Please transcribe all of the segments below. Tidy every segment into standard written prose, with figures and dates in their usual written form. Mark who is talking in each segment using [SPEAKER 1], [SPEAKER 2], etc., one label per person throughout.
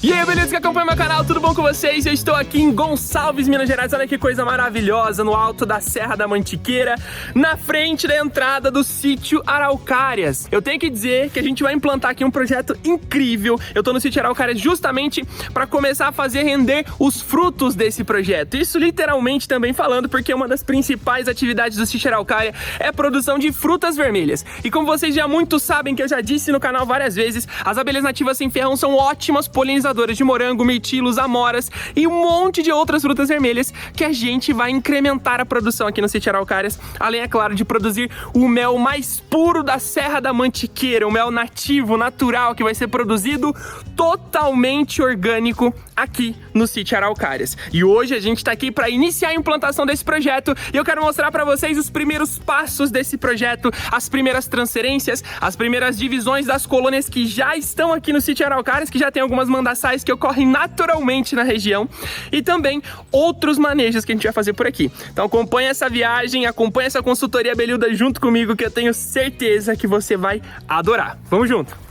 [SPEAKER 1] E aí, beleza que acompanha meu canal, tudo bom com vocês? Eu estou aqui em Gonçalves, Minas Gerais, olha que coisa maravilhosa, no alto da Serra da Mantiqueira, na frente da entrada do sítio Araucárias. Eu tenho que dizer que a gente vai implantar aqui um projeto incrível. Eu tô no sítio Araucárias justamente para começar a fazer render os frutos desse projeto. Isso literalmente também falando, porque uma das principais atividades do sítio Araucária é a produção de frutas vermelhas. E como vocês já muito sabem, que eu já disse no canal várias vezes, as abelhas nativas sem ferrão são ótimas polinizadoras de morango, mirtilos, amoras e um monte de outras frutas vermelhas que a gente vai incrementar a produção aqui no sítio Araucárias, além, é claro, de produzir o mel mais puro da Serra da Mantiqueira, o mel nativo, natural, que vai ser produzido totalmente orgânico aqui no sítio Araucárias. E hoje a gente tá aqui para iniciar a implantação desse projeto e eu quero mostrar para vocês os primeiros passos desse projeto, as primeiras transferências, as primeiras divisões das colônias que já estão aqui no sítio Araucárias, que já tem algumas mandaçais que ocorrem naturalmente na região e também outros manejos que a gente vai fazer por aqui. Então acompanha essa viagem, acompanha essa consultoria abelhuda junto comigo, que eu tenho certeza que você vai adorar. Vamos junto!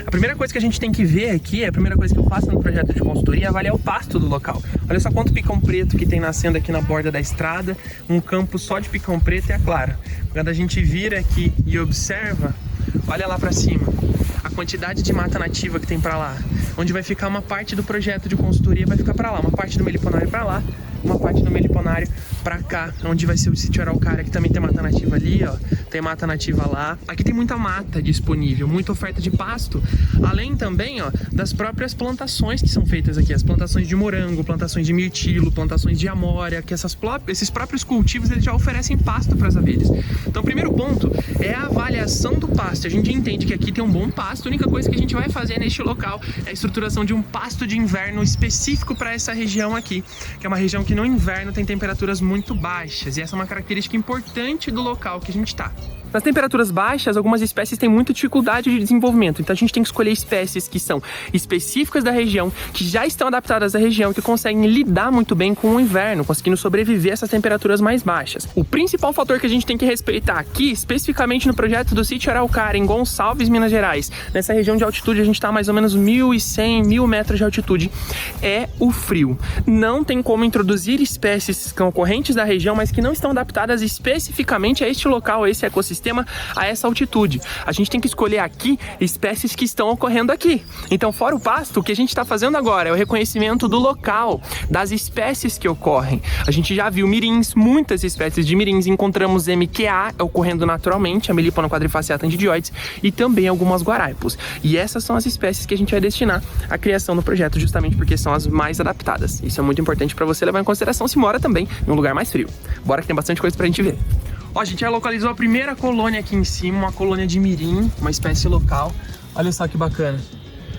[SPEAKER 1] A primeira coisa que a gente tem que ver aqui, a primeira coisa que eu faço no projeto de consultoria é avaliar o pasto do local. Olha só quanto picão preto que tem nascendo aqui na borda da estrada, um campo só de picão preto, e é claro, quando a gente vira aqui e observa, olha lá pra cima, a quantidade de mata nativa que tem pra lá, onde vai ficar uma parte do projeto de consultoria, vai ficar pra lá, uma parte do meliponário pra lá, uma parte do meliponário pra cá, onde vai ser o sítio Araucária, que também tem mata nativa ali, ó, tem mata nativa lá. Aqui tem muita mata disponível, muita oferta de pasto, além também, ó, das próprias plantações que são feitas aqui, as plantações de morango, plantações de mirtilo, plantações de amória, que esses próprios cultivos eles já oferecem pasto para as abelhas. Então o primeiro ponto é a avaliação do pasto. A gente entende que aqui tem um bom pasto, a única coisa que a gente vai fazer neste local é a estruturação de um pasto de inverno específico para essa região aqui, que é uma região que no inverno tem temperaturas muito baixas, e essa é uma característica importante do local que a gente está. Nas temperaturas baixas, algumas espécies têm muita dificuldade de desenvolvimento, então a gente tem que escolher espécies que são específicas da região, que já estão adaptadas à região, que conseguem lidar muito bem com o inverno, conseguindo sobreviver a essas temperaturas mais baixas. O principal fator que a gente tem que respeitar aqui, especificamente no projeto do sítio Araucária, em Gonçalves, Minas Gerais, nessa região de altitude, a gente está a mais ou menos 1.100, 1.000 metros de altitude, é o frio. Não tem como introduzir espécies concorrentes da região, mas que não estão adaptadas especificamente a este local, a esse ecossistema, a essa altitude. A gente tem que escolher aqui espécies que estão ocorrendo aqui. Então, fora o pasto, o que a gente está fazendo agora é o reconhecimento do local, das espécies que ocorrem. A gente já viu mirins, muitas espécies de mirins, encontramos MQA ocorrendo naturalmente, a Melipona quadrifaciata antidioides, e também algumas guaraipos. E essas são as espécies que a gente vai destinar à criação do projeto, justamente porque são as mais adaptadas. Isso é muito importante para você levar em consideração se mora também em um lugar mais frio. Bora que tem bastante coisa pra gente ver. Ó, a gente já localizou a primeira colônia aqui em cima, uma colônia de mirim, uma espécie local. Olha só que bacana.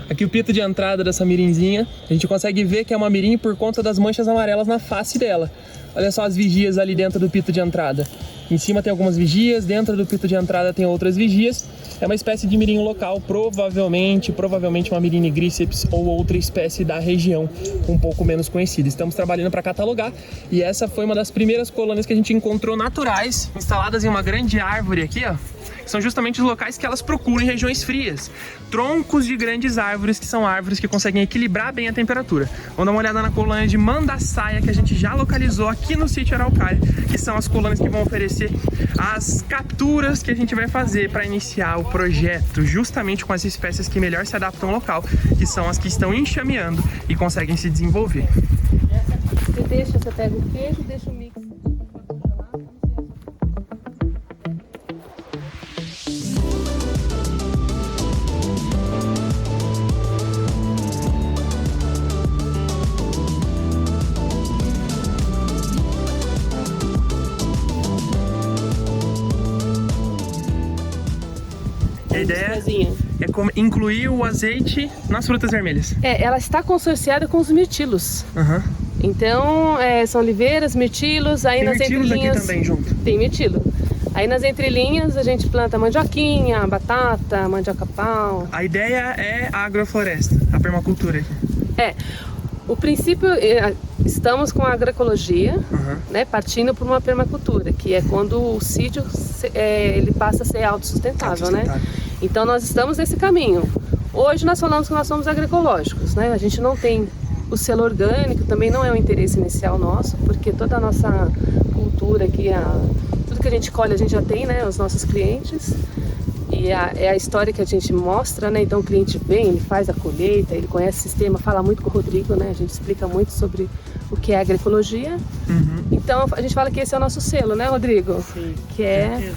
[SPEAKER 1] Aqui o pito de entrada dessa mirinzinha, a gente consegue ver que é uma mirim por conta das manchas amarelas na face dela. Olha só as vigias ali dentro do pito de entrada. Em cima tem algumas vigias, dentro do pito de entrada tem outras vigias. É uma espécie de mirim local, provavelmente uma mirim nigriceps ou outra espécie da região, um pouco menos conhecida. Estamos trabalhando para catalogar e essa foi uma das primeiras colônias que a gente encontrou naturais, instaladas em uma grande árvore aqui, ó. São justamente os locais que elas procuram em regiões frias. Troncos de grandes árvores, que são árvores que conseguem equilibrar bem a temperatura. Vamos dar uma olhada na colônia de mandaçaia, que a gente já localizou aqui no sítio Araucária, que são as colônias que vão oferecer as capturas que a gente vai fazer para iniciar o projeto, justamente com as espécies que melhor se adaptam ao local, que são as que estão enxameando e conseguem se desenvolver.
[SPEAKER 2] Você pega o queijo, deixa o mix.
[SPEAKER 1] A ideia é incluir o azeite nas frutas vermelhas.
[SPEAKER 2] Ela está consorciada com os mirtilos. Então, são oliveiras, mirtilos, aí
[SPEAKER 1] tem
[SPEAKER 2] nas
[SPEAKER 1] mirtilos
[SPEAKER 2] entrelinhas...
[SPEAKER 1] aqui também junto.
[SPEAKER 2] Tem mirtilo. Aí nas entrelinhas a gente planta mandioquinha, batata, mandioca-pau.
[SPEAKER 1] A ideia é a agrofloresta, a permacultura aqui.
[SPEAKER 2] O princípio, estamos com a agroecologia, né, partindo para uma permacultura, que é quando o sítio ele passa a ser autossustentável, né? Então nós estamos nesse caminho. Hoje nós falamos que nós somos agroecológicos, né? A gente não tem o selo orgânico, também não é o interesse inicial nosso, porque toda a nossa cultura aqui, tudo que a gente colhe a gente já tem, né, os nossos clientes. E é a história que a gente mostra, né? Então o cliente vem, ele faz a colheita, ele conhece o sistema, fala muito com o Rodrigo, né? A gente explica muito sobre o que é agroecologia. Então a gente fala que esse é o nosso selo, né, Rodrigo?
[SPEAKER 3] Sim.
[SPEAKER 2] Que é...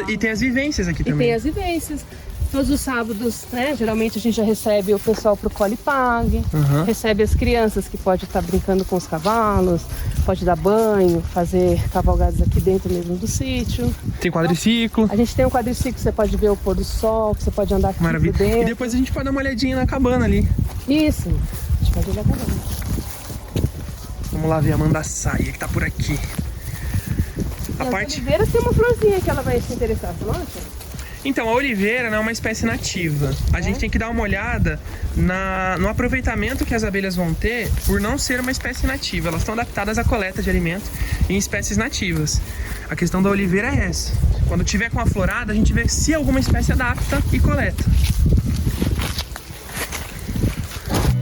[SPEAKER 1] E tem as vivências aqui também.
[SPEAKER 2] E tem as vivências. Todos os sábados, né? Geralmente a gente já recebe o pessoal pro Cole Pague, recebe as crianças que pode estar brincando com os cavalos, pode dar banho, fazer cavalgadas aqui dentro mesmo do sítio.
[SPEAKER 1] Tem quadriciclo.
[SPEAKER 2] A gente tem um quadriciclo, você pode ver o pôr do sol, você pode andar aqui por
[SPEAKER 1] Maravilha.
[SPEAKER 2] dentro.
[SPEAKER 1] E depois a gente pode dar uma olhadinha na cabana ali.
[SPEAKER 2] Isso, a gente pode olhar pra dentro.
[SPEAKER 1] Vamos lá ver a mandaçaia que tá por aqui.
[SPEAKER 2] A oliveira tem uma florzinha que ela vai se interessar, você não acha?
[SPEAKER 1] Então, a oliveira não é uma espécie nativa. A gente tem que dar uma olhada no aproveitamento que as abelhas vão ter por não ser uma espécie nativa. Elas estão adaptadas à coleta de alimento em espécies nativas. A questão da oliveira é essa. Quando tiver com a florada, a gente vê se alguma espécie adapta e coleta.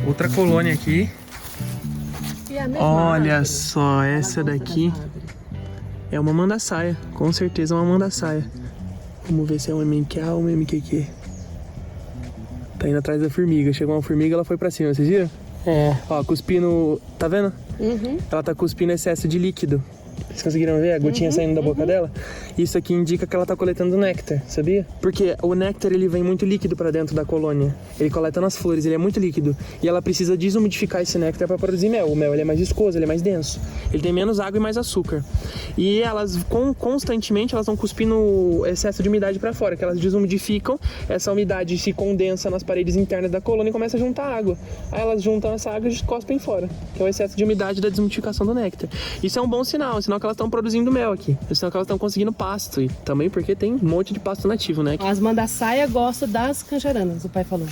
[SPEAKER 1] Outra colônia aqui.
[SPEAKER 2] E a mesma
[SPEAKER 1] Olha
[SPEAKER 2] árvore.
[SPEAKER 1] só, essa daqui é uma mandaçaia. Com certeza é uma mandaçaia. Vamos ver se é um MQA ou um MQQ. Tá indo atrás da formiga. Chegou uma formiga, ela foi pra cima, vocês viram? Ó, cuspindo... Tá vendo? Ela tá cuspindo excesso de líquido. Vocês conseguiram ver a gotinha saindo da boca dela? Isso aqui indica que ela tá coletando néctar, sabia? Porque o néctar, ele vem muito líquido pra dentro da colônia. Ele coleta nas flores, ele é muito líquido. E ela precisa desumidificar esse néctar pra produzir mel. O mel, ele é mais viscoso, ele é mais denso. Ele tem menos água e mais açúcar. E elas, constantemente, elas vão cuspindo excesso de umidade pra fora, que elas desumidificam. Essa umidade se condensa nas paredes internas da colônia e começa a juntar água. Aí elas juntam essa água e cospem fora, que é o excesso de umidade da desumidificação do néctar. Isso é um bom sinal, sinal que elas estão produzindo mel aqui. Sinal que elas estão conseguindo pasto. E também porque tem um monte de pasto nativo, né?
[SPEAKER 2] As mandaçaia gostam das canjaranas, o pai falou.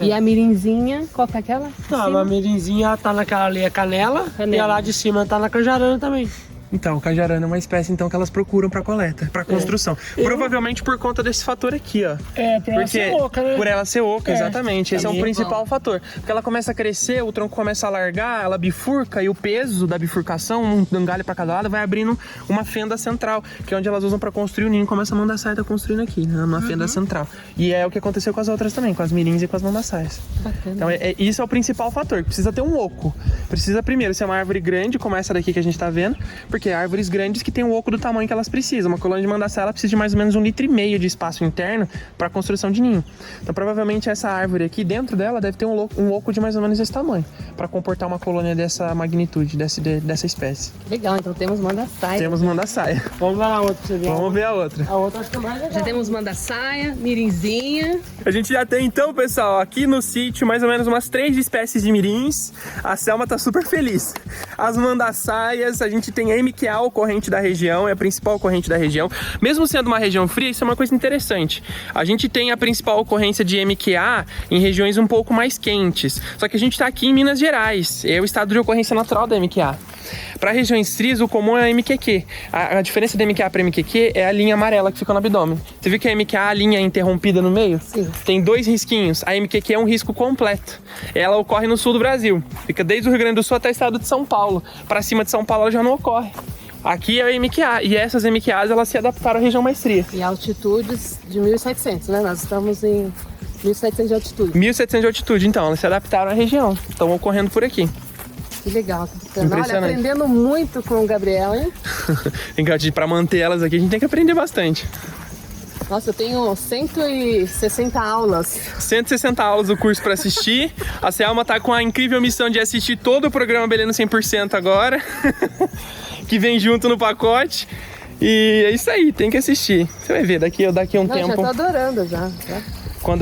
[SPEAKER 1] E
[SPEAKER 2] a mirinzinha, qual que é aquela?
[SPEAKER 3] Não, a mirinzinha tá naquela ali, a canela. E a lá de cima tá na canjarana também.
[SPEAKER 1] Então, o cajarana é uma espécie então que elas procuram para coleta, para construção. Provavelmente por conta desse fator aqui, ó.
[SPEAKER 3] Por ela ser oca, né?
[SPEAKER 1] Por ela ser oca, exatamente. Esse é o
[SPEAKER 3] também é
[SPEAKER 1] principal fator. Porque ela começa a crescer, o tronco começa a largar, ela bifurca e o peso da bifurcação, um galho para cada lado, vai abrindo uma fenda central, que é onde elas usam para construir o ninho. Começa a mandaçaia tá construindo aqui, né, numa fenda central. E é o que aconteceu com as outras também, com as mirins e com as mandaçaias.
[SPEAKER 2] Bacana.
[SPEAKER 1] Então, isso é o principal fator. Precisa ter um oco. Precisa primeiro ser uma árvore grande, como essa daqui que a gente tá vendo, porque árvores grandes que tem o oco do tamanho que elas precisam. Uma colônia de mandaçaia, ela precisa de mais ou menos 1,5 litro de espaço interno para construção de ninho. Então, provavelmente essa árvore aqui, dentro dela, deve ter um oco de mais ou menos esse tamanho, para comportar uma colônia dessa magnitude, dessa espécie.
[SPEAKER 2] Legal, então temos mandaçaia.
[SPEAKER 1] Temos mandaçaia.
[SPEAKER 3] Vamos lá a outra pra você ver.
[SPEAKER 1] Vamos ver a outra.
[SPEAKER 3] A outra acho que é mais legal.
[SPEAKER 2] Já temos mandaçaia, mirinzinha.
[SPEAKER 1] A gente já tem então, pessoal, aqui no sítio mais ou menos umas 3 espécies de mirins. A Selma tá super feliz. As mandaçaias, a gente tem a MQA, ocorrente da região, é a principal ocorrente da região. Mesmo sendo uma região fria, isso é uma coisa interessante. A gente tem a principal ocorrência de MQA em regiões um pouco mais quentes. Só que a gente tá aqui em Minas Gerais, é o estado de ocorrência natural da MQA. Para regiões frias, o comum é a MQQ. A diferença da MQA para MQQ é a linha amarela que fica no abdômen. Você viu que a MQA, a linha é interrompida no meio?
[SPEAKER 2] Sim.
[SPEAKER 1] Tem 2 risquinhos. A MQQ é um risco completo. Ela ocorre no sul do Brasil. Fica desde o Rio Grande do Sul até o estado de São Paulo. Para cima de São Paulo ela já não ocorre. Aqui é a MQA. E essas MQAs, elas se adaptaram à região mais fria.
[SPEAKER 2] E altitudes de 1.700, né? Nós estamos em 1.700 de altitude.
[SPEAKER 1] 1.700 de altitude, então. Elas se adaptaram à região. Estão ocorrendo por aqui.
[SPEAKER 2] Que legal, que bacana. Olha,
[SPEAKER 1] Impressionante.
[SPEAKER 2] aprendendo muito com o Gabriel, hein?
[SPEAKER 1] Para manter elas aqui, a gente tem que aprender bastante.
[SPEAKER 2] Nossa, eu tenho 160 aulas.
[SPEAKER 1] 160 aulas do curso para assistir. A Selma tá com a incrível missão de assistir todo o programa Beleza 100% agora. Que vem junto no pacote. E é isso aí, tem que assistir. Você vai ver, daqui a um tempo.
[SPEAKER 2] Já tô adorando, já.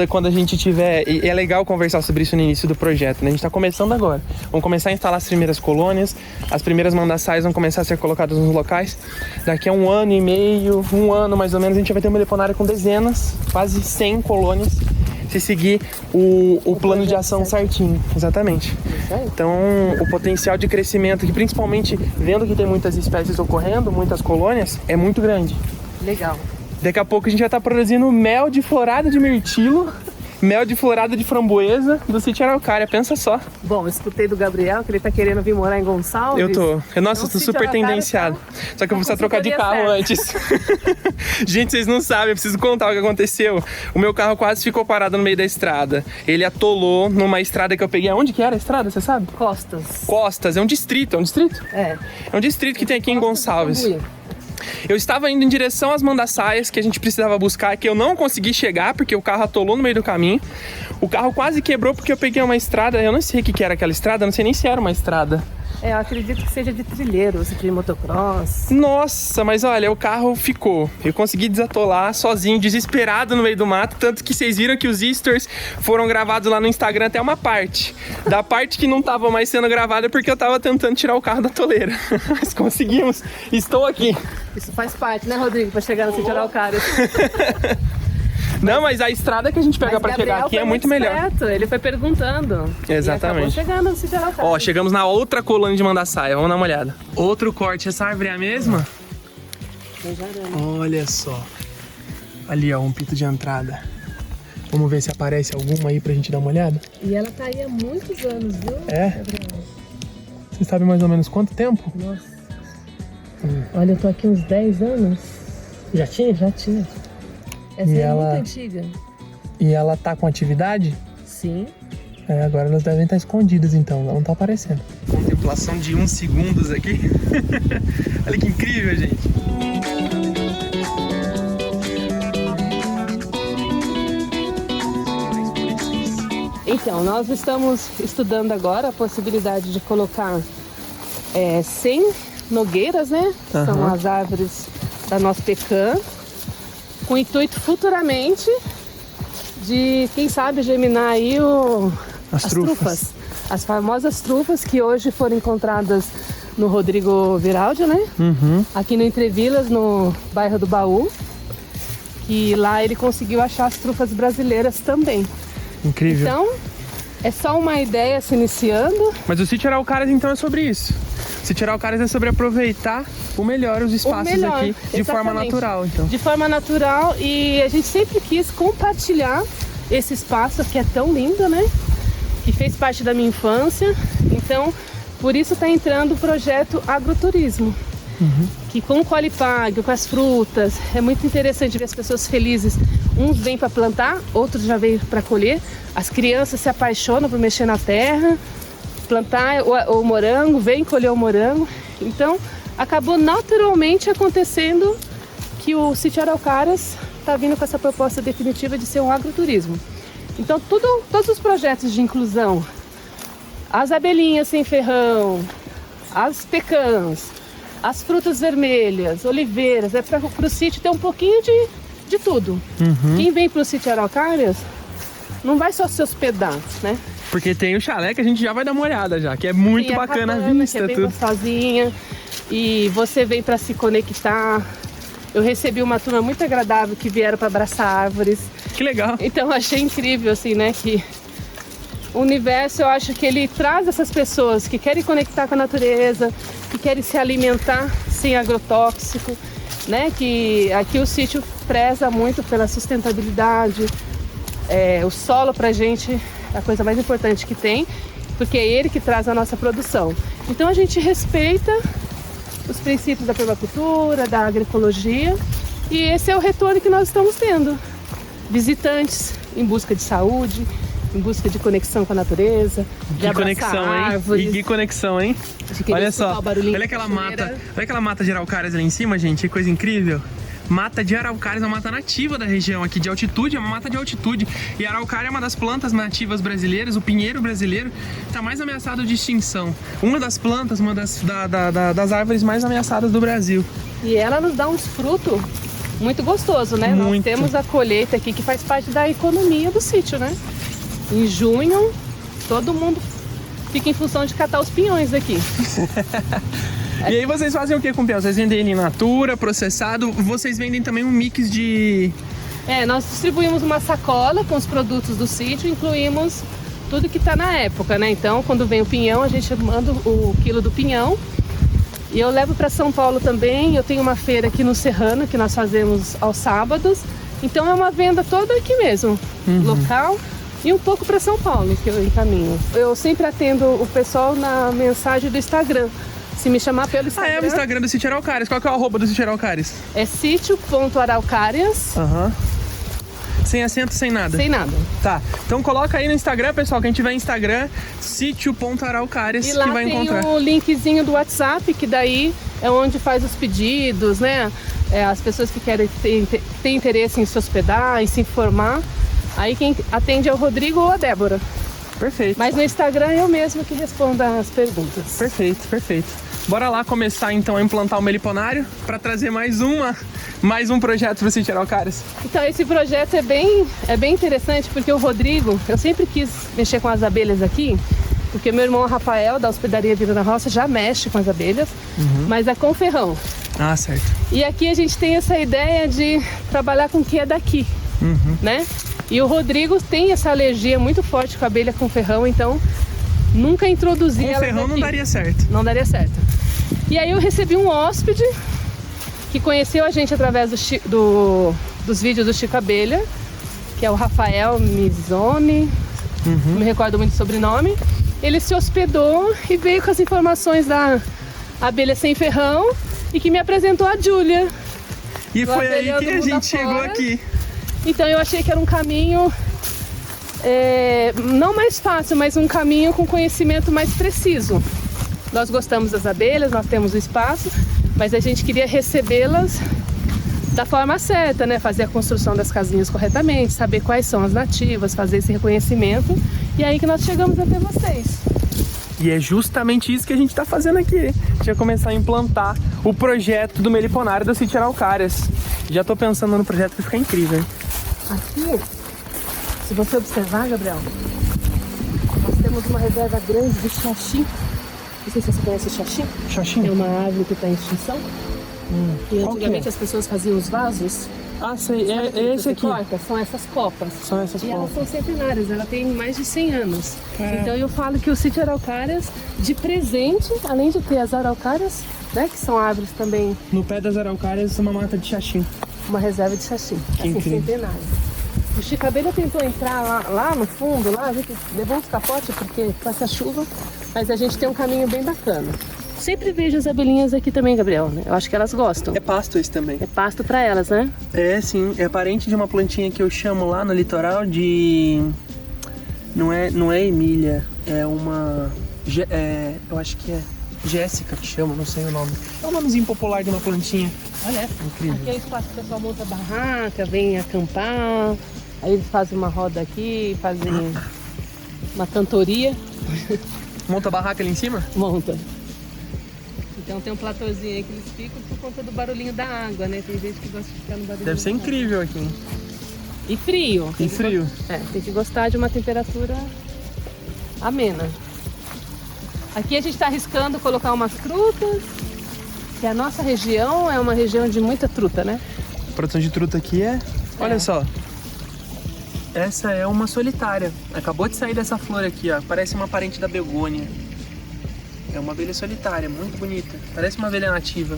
[SPEAKER 1] quando a gente tiver... E é legal conversar sobre isso no início do projeto, né? A gente tá começando agora. Vamos começar a instalar as primeiras colônias, as primeiras mandaçais vão começar a ser colocadas nos locais. Daqui a 1 ano e meio, 1 ano mais ou menos, a gente vai ter uma meliponária com dezenas, quase 100 colônias, se seguir o plano de ação certinho. Exatamente. Então, o potencial de crescimento, que principalmente vendo que tem muitas espécies ocorrendo, muitas colônias, é muito grande.
[SPEAKER 2] Legal.
[SPEAKER 1] Daqui a pouco a gente já tá produzindo mel de florada de mirtilo, mel de florada de framboesa do sítio Araucária, pensa só.
[SPEAKER 2] Bom, eu escutei do Gabriel que ele tá querendo vir morar em Gonçalves.
[SPEAKER 1] Eu tô. Nossa, eu tô
[SPEAKER 2] Então,
[SPEAKER 1] super tendenciado. Só que eu vou precisar trocar de carro antes. Gente, vocês não sabem, eu preciso contar o que aconteceu. O meu carro quase ficou parado no meio da estrada. Ele atolou numa estrada que eu peguei. Onde que era a estrada, você sabe? Costas, é um distrito,
[SPEAKER 2] É.
[SPEAKER 1] É um distrito que tem aqui em Gonçalves. Eu estava indo em direção às mandaçaias que a gente precisava buscar, que eu não consegui chegar porque o carro atolou no meio do caminho. O carro quase quebrou porque eu peguei uma estrada, eu não sei o que era aquela estrada, não sei nem se era uma estrada.
[SPEAKER 2] Eu acredito que seja de trilheiros, de motocross.
[SPEAKER 1] Nossa, mas olha, o carro ficou. Eu consegui desatolar sozinho, desesperado no meio do mato, tanto que vocês viram que os stories foram gravados lá no Instagram até uma parte. Da parte que não tava mais sendo gravada porque eu tava tentando tirar o carro da toleira. Mas conseguimos. Estou aqui.
[SPEAKER 2] Isso faz parte, né, Rodrigo? Pra chegar no sítio Araucária.
[SPEAKER 1] Não, mas a estrada que a gente pega pra chegar aqui é muito melhor.
[SPEAKER 2] Ele foi perguntando.
[SPEAKER 1] Exatamente.
[SPEAKER 2] E acabou chegando no sítio Araucária.
[SPEAKER 1] Ó, chegamos na outra colônia de mandaçaia. Vamos dar uma olhada. Outro corte. Essa árvore é a mesma? Olha só. Ali, ó, um pito de entrada. Vamos ver se aparece alguma aí pra gente dar uma olhada.
[SPEAKER 2] E ela tá aí há muitos anos, viu?
[SPEAKER 1] É?
[SPEAKER 2] Gabriel?
[SPEAKER 1] Você sabe mais ou menos quanto tempo?
[SPEAKER 2] Nossa. Olha, eu tô aqui uns 10 anos.
[SPEAKER 3] Já tinha?
[SPEAKER 2] Já tinha. Essa
[SPEAKER 1] E
[SPEAKER 2] é
[SPEAKER 1] ela-
[SPEAKER 2] muito antiga.
[SPEAKER 1] E ela tá com atividade?
[SPEAKER 2] Sim.
[SPEAKER 1] É, agora elas devem estar escondidas então, ela não tá aparecendo. Contemplação de 1 segundo aqui. Olha que incrível, gente.
[SPEAKER 2] Então, nós estamos estudando agora a possibilidade de colocar 100 nogueiras, né?
[SPEAKER 1] Aham.
[SPEAKER 2] São as árvores da nossa pecan, com o intuito futuramente de, quem sabe, germinar aí
[SPEAKER 1] As trufas.
[SPEAKER 2] As famosas trufas que hoje foram encontradas no Rodrigo Viraldi, né?
[SPEAKER 1] Uhum.
[SPEAKER 2] Aqui no Entrevilas, no bairro do Baú. E lá ele conseguiu achar as trufas brasileiras também.
[SPEAKER 1] Incrível.
[SPEAKER 2] Então, é só uma ideia se iniciando.
[SPEAKER 1] Mas o sítio Araucárias então é sobre isso. O sítio Araucárias é sobre aproveitar o melhor os espaços
[SPEAKER 2] melhor,
[SPEAKER 1] aqui de forma
[SPEAKER 2] exatamente.
[SPEAKER 1] natural, então.
[SPEAKER 2] De forma natural, e a gente sempre quis compartilhar esse espaço que é tão lindo, né? Que fez parte da minha infância. Então, por isso está entrando o projeto Agroturismo. Que com o Qualipag, com as frutas, é muito interessante ver as pessoas felizes. Uns vêm para plantar, outros já vêm para colher. As crianças se apaixonam por mexer na terra, plantar o morango, vêm colher o morango. Então, acabou naturalmente acontecendo que o sítio Araucárias está vindo com essa proposta definitiva de ser um agroturismo. Então, todos os projetos de inclusão, as abelhinhas sem ferrão, as pecãs, as frutas vermelhas, oliveiras, é para o sítio ter um pouquinho de tudo. Quem vem para o sítio Araucárias não vai só se hospedar, né?
[SPEAKER 1] Porque tem o chalé que a gente já vai dar uma olhada já, que é muito
[SPEAKER 2] Tem a
[SPEAKER 1] bacana a
[SPEAKER 2] cabana,
[SPEAKER 1] vista,
[SPEAKER 2] que é bem
[SPEAKER 1] tudo.
[SPEAKER 2] gostosinha, e você vem para se conectar. Eu recebi uma turma muito agradável que vieram para abraçar árvores.
[SPEAKER 1] Que legal.
[SPEAKER 2] Então eu achei incrível, assim, né, que o universo, eu acho que ele traz essas pessoas que querem conectar com a natureza, que querem se alimentar sem agrotóxico, né, que aqui o sítio preza muito pela sustentabilidade. O solo pra gente é a coisa mais importante que tem, porque é ele que traz a nossa produção. Então a gente respeita os princípios da permacultura, da agroecologia, e esse é o retorno que nós estamos tendo. Visitantes em busca de saúde, em busca de conexão com a natureza, de
[SPEAKER 1] Que
[SPEAKER 2] abraçar
[SPEAKER 1] conexão, hein?
[SPEAKER 2] árvores,
[SPEAKER 1] E que conexão, hein?
[SPEAKER 2] de querer
[SPEAKER 1] Olha
[SPEAKER 2] escutar
[SPEAKER 1] só,
[SPEAKER 2] o barulhinho
[SPEAKER 1] olha aquela
[SPEAKER 2] da cachoeira.
[SPEAKER 1] mata, olha aquela mata de araucárias ali em cima, gente, que coisa incrível. Mata de araucárias é uma mata nativa da região aqui, de altitude, é uma mata de altitude. E a araucária é uma das plantas nativas brasileiras, o pinheiro brasileiro, está mais ameaçado de extinção. Uma das plantas, uma das árvores mais ameaçadas do Brasil.
[SPEAKER 2] E ela nos dá uns frutos muito gostoso, né? Nós
[SPEAKER 1] Muito.
[SPEAKER 2] temos a colheita aqui que faz parte da economia do sítio, né? Em junho, todo mundo fica em função de catar os pinhões aqui.
[SPEAKER 1] E aí vocês fazem o que com o pinhão? Vocês vendem ele in natura, processado? Vocês vendem também um mix de...
[SPEAKER 2] Nós distribuímos uma sacola com os produtos do sítio, incluímos tudo que está na época, né? Então, quando vem o pinhão, a gente manda o quilo do pinhão. E eu levo para São Paulo também. Eu tenho uma feira aqui no Serrano, que nós fazemos aos sábados. Então, é uma venda toda aqui mesmo, local. E um pouco para São Paulo, que eu encaminho. Eu sempre atendo o pessoal na mensagem do Instagram. Se me chamar pelo Instagram...
[SPEAKER 1] Ah, é o Instagram do Sítio Araucárias. Qual que é o arroba do Sítio Araucárias?
[SPEAKER 2] É sítio.araucárias.
[SPEAKER 1] Sem acento, sem nada?
[SPEAKER 2] Sem nada.
[SPEAKER 1] Tá, então coloca aí no Instagram, pessoal, quem tiver Instagram, sítio.araucárias,
[SPEAKER 2] E lá
[SPEAKER 1] que vai
[SPEAKER 2] tem
[SPEAKER 1] encontrar.
[SPEAKER 2] o linkzinho do WhatsApp, que daí é onde faz os pedidos, né? As pessoas que querem ter interesse em se hospedar, em se informar. Aí quem atende é o Rodrigo ou a Débora.
[SPEAKER 1] Perfeito.
[SPEAKER 2] Mas no Instagram eu mesmo que respondo as perguntas.
[SPEAKER 1] Perfeito, perfeito. Bora lá começar então a implantar o meliponário para trazer mais um projeto para o Sítio Araucárias.
[SPEAKER 2] Então esse projeto é bem interessante porque o Rodrigo, eu sempre quis mexer com as abelhas aqui, porque meu irmão Rafael, da Hospedaria Vida na Roça, já mexe com as abelhas, mas é com ferrão.
[SPEAKER 1] Ah, certo.
[SPEAKER 2] E aqui a gente tem essa ideia de trabalhar com o que é daqui, né? E o Rodrigo tem essa alergia muito forte com a abelha com ferrão, então nunca introduzi ela
[SPEAKER 1] Com ferrão
[SPEAKER 2] aqui.
[SPEAKER 1] não daria certo.
[SPEAKER 2] Não daria certo. E aí eu recebi um hóspede que conheceu a gente através dos vídeos do Chico Abelha, que é o Rafael Mizone, não me recordo muito o sobrenome. Ele se hospedou e veio com as informações da abelha sem ferrão e que me apresentou a Júlia.
[SPEAKER 1] E foi aí
[SPEAKER 2] abelhão
[SPEAKER 1] que
[SPEAKER 2] do
[SPEAKER 1] a
[SPEAKER 2] mundo
[SPEAKER 1] gente chegou
[SPEAKER 2] afora.
[SPEAKER 1] aqui.
[SPEAKER 2] Então eu achei que era um caminho, não mais fácil, mas um caminho com conhecimento mais preciso. Nós gostamos das abelhas, nós temos o espaço, mas a gente queria recebê-las da forma certa, né? Fazer a construção das casinhas corretamente, saber quais são as nativas, fazer esse reconhecimento. E aí que nós chegamos até vocês.
[SPEAKER 1] E é justamente isso que a gente está fazendo aqui. A gente vai começar a implantar o projeto do meliponário do Sítio Araucárias. Já estou pensando no projeto que vai ficar incrível, hein?
[SPEAKER 2] Aqui, se você observar, Gabriel, nós temos uma reserva grande de xaxim. Não sei se você conhece o xaxim. É
[SPEAKER 1] Xaxim?
[SPEAKER 2] uma árvore que está em extinção. E
[SPEAKER 1] Qual que
[SPEAKER 2] antigamente
[SPEAKER 1] é?
[SPEAKER 2] as pessoas faziam os vasos.
[SPEAKER 1] Ah, sei.
[SPEAKER 2] Sabe aquele
[SPEAKER 1] É
[SPEAKER 2] que
[SPEAKER 1] esse
[SPEAKER 2] você
[SPEAKER 1] aqui.
[SPEAKER 2] corta? São essas copas.
[SPEAKER 1] São essas
[SPEAKER 2] E elas
[SPEAKER 1] copas.
[SPEAKER 2] são centenárias, ela tem mais de 100 anos.
[SPEAKER 1] Caraca.
[SPEAKER 2] Então eu falo que o Sítio Araucárias, de presente, além de ter as araucárias, né, que são árvores também,
[SPEAKER 1] No pé das Araucárias, uma mata de xaxim.
[SPEAKER 2] uma reserva de xaxim, assim,
[SPEAKER 1] incrível.
[SPEAKER 2] centenária. O Chico Abelha tentou entrar lá no fundo, lá a gente levou uns capotes porque com essa chuva, mas a gente tem um caminho bem bacana. Sempre vejo as abelhinhas aqui também, Gabriel, né? Eu acho que elas gostam.
[SPEAKER 1] É pasto esse também.
[SPEAKER 2] É pasto para elas, né?
[SPEAKER 1] É, sim. É parente de uma plantinha que eu chamo lá no litoral de... Não é Emília, é uma... eu acho que é Jéssica que chama, não sei o nome. É um nomezinho popular de uma plantinha.
[SPEAKER 2] Olha essa.
[SPEAKER 1] Incrível.
[SPEAKER 2] Aqui é o espaço que o pessoal monta barraca, vem acampar, aí eles fazem uma roda aqui, fazem uma cantoria,
[SPEAKER 1] Monta a barraca ali em cima?
[SPEAKER 2] monta. Então tem um platôzinho aí que eles ficam por conta do barulhinho da água, né? Tem gente que gosta de ficar no barulhinho
[SPEAKER 1] Deve ser
[SPEAKER 2] da água.
[SPEAKER 1] incrível aqui.
[SPEAKER 2] E frio.
[SPEAKER 1] E frio.
[SPEAKER 2] Tem que gostar de uma temperatura amena. Aqui a gente está arriscando colocar umas trutas, que a nossa região é uma região de muita truta, né?
[SPEAKER 1] A produção de truta aqui é... Olha só. Essa é uma solitária. Acabou de sair dessa flor aqui, ó. Parece uma parente da begônia. É uma abelha solitária, muito bonita. Parece uma abelha nativa.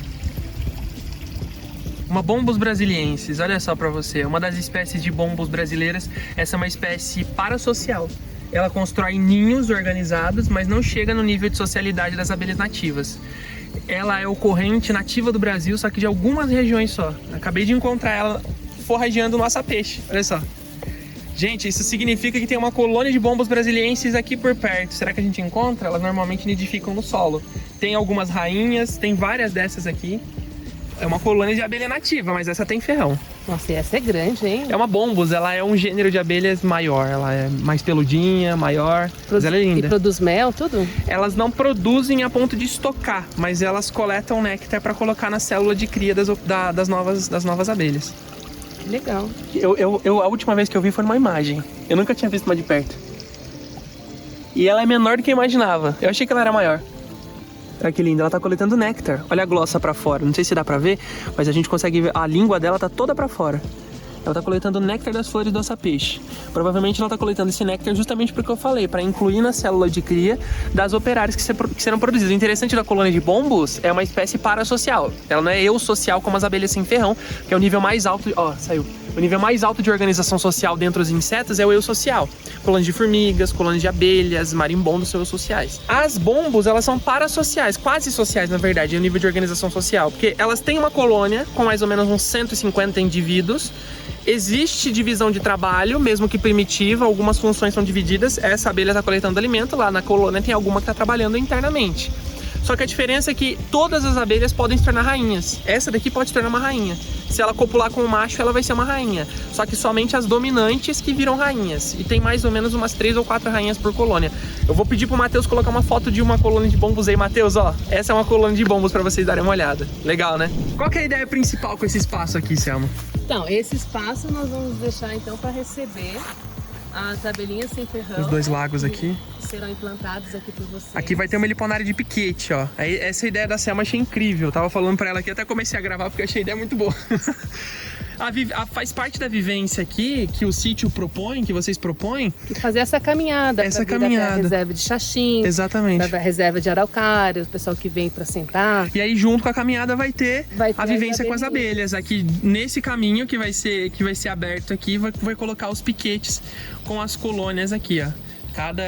[SPEAKER 1] Uma bombus brasiliensis, olha só pra você. Uma das espécies de bombus brasileiras. Essa é uma espécie parasocial. Ela constrói ninhos organizados, mas não chega no nível de socialidade das abelhas nativas. Ela é ocorrente nativa do Brasil, só que de algumas regiões só. Acabei de encontrar ela forrageando nossa peixe, olha só. Gente, isso significa que tem uma colônia de bombus brasilienses aqui por perto. Será que a gente encontra? Elas normalmente nidificam no solo. Tem algumas rainhas, tem várias dessas aqui. É uma colônia de abelha nativa, mas essa tem ferrão.
[SPEAKER 2] Nossa, e essa é grande, hein?
[SPEAKER 1] É uma bombus, ela é um gênero de abelhas maior. Ela é mais peludinha, maior, mas ela é
[SPEAKER 2] E
[SPEAKER 1] linda.
[SPEAKER 2] produz mel, tudo?
[SPEAKER 1] Elas não produzem a ponto de estocar, mas elas coletam néctar para colocar na célula de cria das novas abelhas.
[SPEAKER 2] Que legal.
[SPEAKER 1] A última vez que eu vi foi numa imagem. Eu nunca tinha visto uma de perto. E ela é menor do que eu imaginava. Eu achei que ela era maior. Olha que linda, ela tá coletando néctar. Olha a glossa pra fora. Não sei se dá pra ver, mas a gente consegue ver. A língua dela tá toda pra fora. Ela tá coletando néctar das flores do açapeixe. Provavelmente ela tá coletando esse néctar justamente porque eu falei, para incluir na célula de cria das operárias que serão produzidas. O interessante da colônia de bombus é uma espécie parasocial. Ela não é eusocial como as abelhas sem ferrão, que é o nível mais alto... Ó, saiu. O nível mais alto de organização social dentro dos insetos é o eusocial. Colônias de formigas, colônias de abelhas, marimbondos são eusociais. As bombus, elas são parasociais, quase sociais, na verdade, é o nível de organização social. Porque elas têm uma colônia com mais ou menos uns 150 indivíduos. Existe divisão de trabalho, mesmo que primitiva, algumas funções são divididas. Essa abelha está coletando alimento, lá na colônia tem alguma que está trabalhando internamente. Só que a diferença é que todas as abelhas podem se tornar rainhas. Essa daqui pode se tornar uma rainha. Se ela copular com o macho, ela vai ser uma rainha. Só que somente as dominantes que viram rainhas. E tem mais ou menos umas 3 ou 4 rainhas por colônia. Eu vou pedir pro Matheus colocar uma foto de uma colônia de bombus aí. Matheus, ó, essa é uma colônia de bombus para vocês darem uma olhada. Legal, né? Qual que é a ideia principal com esse espaço aqui, Selma?
[SPEAKER 2] Então, esse espaço nós vamos deixar então para receber as abelhinhas sem ferrão.
[SPEAKER 1] Os 2 lagos aqui.
[SPEAKER 2] Que serão implantados aqui por vocês.
[SPEAKER 1] Aqui vai ter uma heliponária de piquete, ó. Aí, essa ideia da Selma eu achei incrível. Eu tava falando pra ela aqui, até comecei a gravar porque eu achei a ideia muito boa. Faz parte da vivência aqui que o sítio propõe, que vocês propõem.
[SPEAKER 2] E fazer essa caminhada.
[SPEAKER 1] Essa
[SPEAKER 2] pra
[SPEAKER 1] caminhada.
[SPEAKER 2] Da reserva de Xaxim.
[SPEAKER 1] Exatamente.
[SPEAKER 2] Da reserva de Araucária, o pessoal que vem para sentar.
[SPEAKER 1] E aí junto com a caminhada vai ter a vivência com as abelhas. Aqui nesse caminho que vai ser aberto aqui, vai colocar os piquetes com as colônias aqui, ó.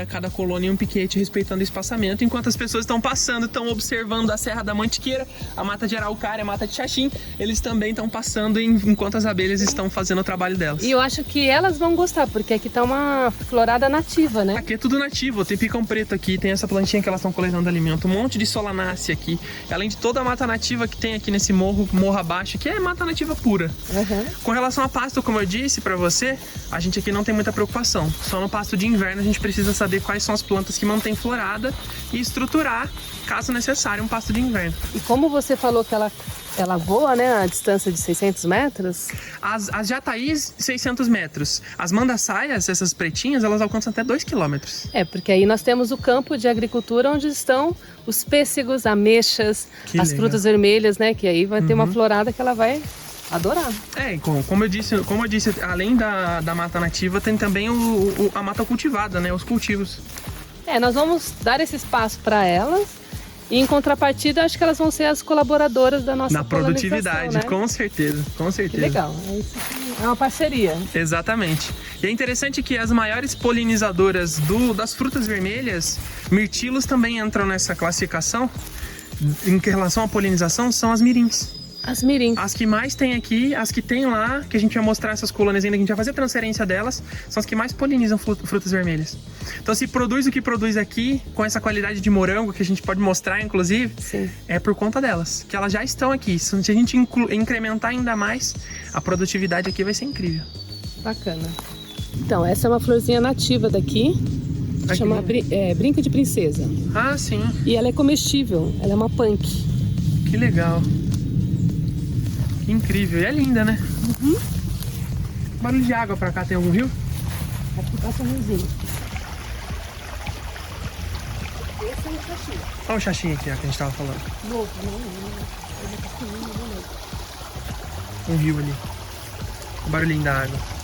[SPEAKER 1] Cada colônia em um piquete respeitando o espaçamento, enquanto as pessoas estão passando, estão observando a Serra da Mantiqueira, a mata de Araucária, a mata de Xaxim, eles também estão passando enquanto as abelhas estão fazendo o trabalho delas.
[SPEAKER 2] E eu acho que elas vão gostar, porque aqui tá uma florada nativa, né?
[SPEAKER 1] Aqui é tudo nativo, tem picão preto aqui, tem essa plantinha que elas estão coletando alimento, um monte de solanácea aqui, além de toda a mata nativa que tem aqui nesse morro abaixo, que é mata nativa pura.
[SPEAKER 2] Uhum.
[SPEAKER 1] Com relação a pasto, como eu disse pra você, a gente aqui não tem muita preocupação, só no pasto de inverno a gente precisa saber quais são as plantas que mantêm florada e estruturar, caso necessário, um pasto de inverno.
[SPEAKER 2] E como você falou que ela voa, né, a distância de 600 metros?
[SPEAKER 1] As jataís, 600 metros. As mandaçaias, essas pretinhas, elas alcançam até 2 quilômetros.
[SPEAKER 2] É, porque aí nós temos o campo de agricultura onde estão os pêssegos, ameixas, as frutas vermelhas, né, que aí vai ter uma florada que ela vai adorar.
[SPEAKER 1] É, como eu disse, além da mata nativa, tem também a mata cultivada, né? Os cultivos.
[SPEAKER 2] É, nós vamos dar esse espaço para elas e em contrapartida acho que elas vão ser as colaboradoras da nossa
[SPEAKER 1] produtividade,
[SPEAKER 2] né?
[SPEAKER 1] Com certeza, com certeza.
[SPEAKER 2] Que legal, é uma parceria.
[SPEAKER 1] Exatamente. E é interessante que as maiores polinizadoras das frutas vermelhas, mirtilos também entram nessa classificação. Em relação à polinização, são as mirins.
[SPEAKER 2] As mirins.
[SPEAKER 1] As que mais tem aqui, as que tem lá, que a gente vai mostrar essas colônias ainda, que a gente vai fazer a transferência delas, são as que mais polinizam frutas vermelhas. Então se produz o que produz aqui, com essa qualidade de morango, que a gente pode mostrar inclusive,
[SPEAKER 2] sim,
[SPEAKER 1] é por conta delas, que elas já estão aqui. Se a gente incrementar ainda mais, a produtividade aqui vai ser incrível.
[SPEAKER 2] Bacana. Então, essa é uma florzinha nativa daqui, chama brinca de princesa.
[SPEAKER 1] Ah, sim.
[SPEAKER 2] E ela é comestível, ela é uma punk.
[SPEAKER 1] Que legal. Que incrível. E é linda, né?
[SPEAKER 2] Uhum.
[SPEAKER 1] Barulho de água pra cá, tem algum rio?
[SPEAKER 2] Aqui passa um riozinho. Esse é o Xaxim.
[SPEAKER 1] Olha o Xaxim aqui, ó, que a gente tava falando.
[SPEAKER 2] Novo, não. Ele é pequenininho, né?
[SPEAKER 1] Um rio ali. O barulhinho da água.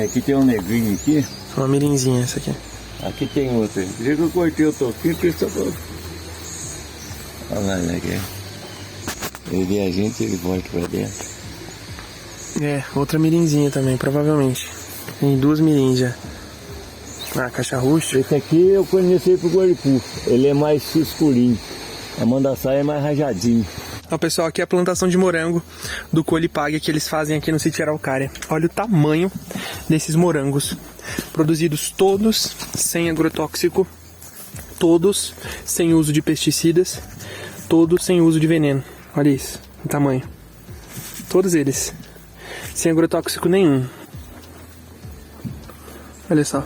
[SPEAKER 4] Aqui tem um negrinho aqui.
[SPEAKER 1] Uma mirinzinha essa aqui.
[SPEAKER 4] Aqui tem outra. Já que eu cortei o toquinho, que só pra... Olha lá, né? Ele vê a gente, ele volta pra dentro.
[SPEAKER 1] É, outra mirinzinha também, provavelmente. Tem 2 mirins já. Ah, caixa roxa.
[SPEAKER 4] Esse aqui eu conheci pro Guaripu. Ele é mais escurinho. A mandaçaia é mais rajadinho.
[SPEAKER 1] Ó, pessoal, aqui é a plantação de morango do Colipag que eles fazem aqui no sítio Araucária. Olha o tamanho desses morangos. Produzidos todos sem agrotóxico, todos sem uso de pesticidas, todos sem uso de veneno. Olha isso, o tamanho. Todos eles. Sem agrotóxico nenhum. Olha só.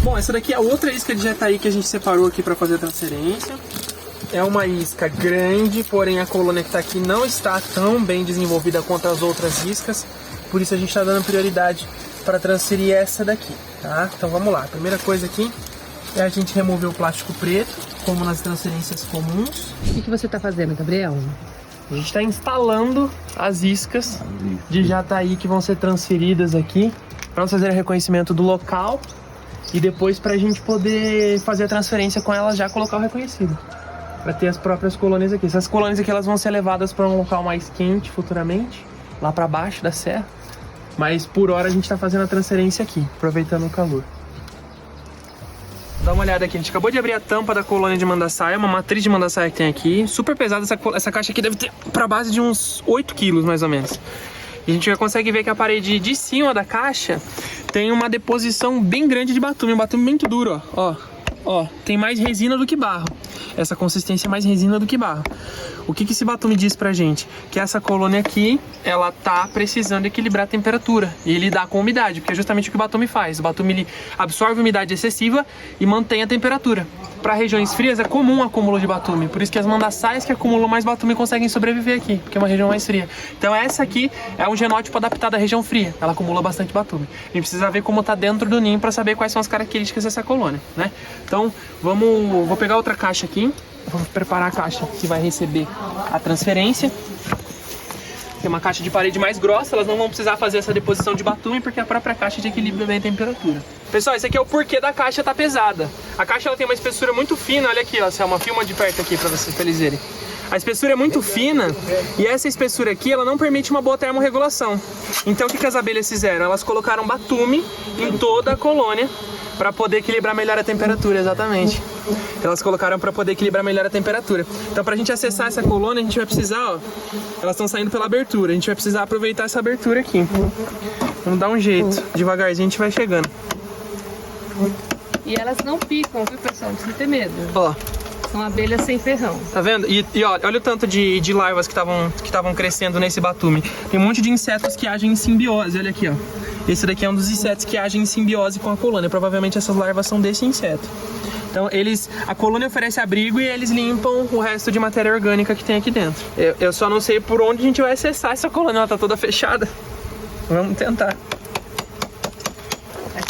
[SPEAKER 1] Bom, essa daqui é a outra isca de jataí que a gente separou aqui para fazer a transferência. É uma isca grande, porém a colônia que está aqui não está tão bem desenvolvida quanto as outras iscas. Por isso a gente está dando prioridade para transferir essa daqui, tá? Então vamos lá. A primeira coisa aqui é a gente remover o plástico preto, como nas transferências comuns.
[SPEAKER 2] O que você está fazendo, Gabriel?
[SPEAKER 1] A gente está instalando as iscas de jataí que vão ser transferidas aqui para nós fazer o reconhecimento do local e depois para a gente poder fazer a transferência com elas já colocar o reconhecido. Para ter as próprias colônias aqui. Essas colônias aqui elas vão ser levadas para um local mais quente futuramente, lá para baixo da serra. Mas por hora a gente está fazendo a transferência aqui, aproveitando o calor. Dá uma olhada aqui, a gente acabou de abrir a tampa da colônia de mandaçaia, uma matriz de mandaçaia que tem aqui. Super pesada, essa caixa aqui deve ter para base de uns 8 quilos mais ou menos. E a gente já consegue ver que a parede de cima da caixa tem uma deposição bem grande de batume, um batume muito duro, ó. Ó, tem mais resina do que barro. Essa consistência é mais resina do que barro. O que esse batume diz pra gente? Que essa colônia aqui, ela tá precisando equilibrar a temperatura e lidar com a umidade, porque é justamente o que o batume faz. O batume ele absorve umidade excessiva e mantém a temperatura. Para regiões frias é comum o acúmulo de batume, por isso que as mandaçaias que acumulam mais batume conseguem sobreviver aqui, porque é uma região mais fria. Então essa aqui é um genótipo adaptado à região fria, ela acumula bastante batume. A gente precisa ver como tá dentro do ninho para saber quais são as características dessa colônia, né? Então vou pegar outra caixa aqui, vou preparar a caixa que vai receber a transferência. Tem uma caixa de parede mais grossa, elas não vão precisar fazer essa deposição de batume porque a própria caixa de equilíbrio bem a temperatura. Pessoal, esse aqui é o porquê da caixa tá pesada. A caixa ela tem uma espessura muito fina, olha aqui, ó, Selma, filma de perto aqui pra vocês verem. A espessura é muito fina e essa espessura aqui ela não permite uma boa termorregulação. Então o que as abelhas fizeram? Elas colocaram batume em toda a colônia para poder equilibrar melhor a temperatura, exatamente. Elas colocaram para poder equilibrar melhor a temperatura. Então para a gente acessar essa colônia a gente vai precisar, ó, elas estão saindo pela abertura, a gente vai precisar aproveitar essa abertura aqui. Vamos dar um jeito, devagarzinho a gente vai chegando.
[SPEAKER 2] E elas não picam, viu, pessoal? Não precisa ter medo.
[SPEAKER 1] Ó.
[SPEAKER 2] São abelhas sem ferrão.
[SPEAKER 1] Tá vendo? E olha o tanto de larvas que estavam crescendo nesse batume. Tem um monte de insetos que agem em simbiose, olha aqui, ó. Esse daqui é um dos insetos que agem em simbiose com a colônia. Provavelmente essas larvas são desse inseto. Então a colônia oferece abrigo e eles limpam o resto de matéria orgânica que tem aqui dentro. Eu só não sei por onde a gente vai acessar essa colônia, ela tá toda fechada. Vamos tentar.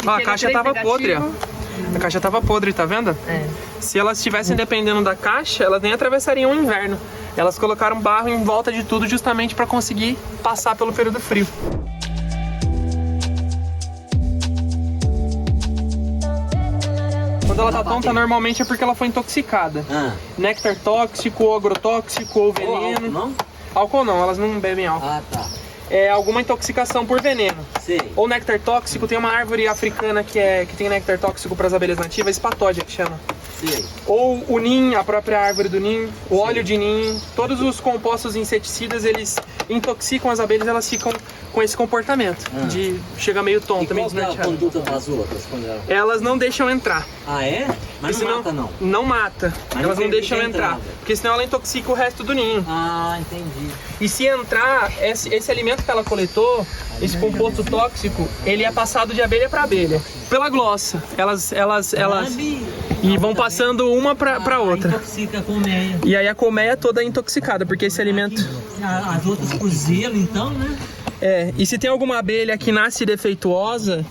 [SPEAKER 1] Ó, a caixa tava podre, ó. A caixa tava podre, tá vendo?
[SPEAKER 2] É.
[SPEAKER 1] Se elas estivessem dependendo da caixa, elas nem atravessariam o inverno. Elas colocaram barro em volta de tudo justamente para conseguir passar pelo período frio. Quando ela tá tonta, normalmente é porque ela foi intoxicada. Néctar tóxico, ou agrotóxico, ou veneno.
[SPEAKER 5] Álcool não?
[SPEAKER 1] Álcool não, elas não bebem álcool.
[SPEAKER 5] Ah, tá.
[SPEAKER 1] É alguma intoxicação por veneno.
[SPEAKER 5] Sei.
[SPEAKER 1] Ou néctar tóxico, tem uma árvore africana que tem néctar tóxico para as abelhas nativas, espatódia que chama.
[SPEAKER 5] Sei.
[SPEAKER 1] Ou o nim, a própria árvore do nim, o óleo de nim, todos os compostos inseticidas, eles intoxicam as abelhas, elas ficam com esse comportamento de chega meio tonta, meio
[SPEAKER 5] Qual que é a
[SPEAKER 1] desnorteada.
[SPEAKER 5] conduta das outras?
[SPEAKER 1] Elas não deixam entrar.
[SPEAKER 5] Ah, é? Mas
[SPEAKER 1] Porque
[SPEAKER 5] não mata, não?
[SPEAKER 1] Não mata.
[SPEAKER 5] Mas
[SPEAKER 1] Elas
[SPEAKER 5] não
[SPEAKER 1] não deixam
[SPEAKER 5] permite a
[SPEAKER 1] entrar.
[SPEAKER 5] entrada.
[SPEAKER 1] Porque senão ela intoxica o resto do ninho.
[SPEAKER 5] Ah, entendi.
[SPEAKER 1] E se entrar, esse alimento que ela coletou, esse composto tóxico, ele é passado de abelha para abelha. Pela glossa. Elas e vão passando uma para outra.
[SPEAKER 5] Intoxica a colmeia.
[SPEAKER 1] E aí a colmeia toda é intoxicada, porque esse alimento...
[SPEAKER 5] As outras por zelo, então, né?
[SPEAKER 1] E se tem alguma abelha que nasce defeituosa,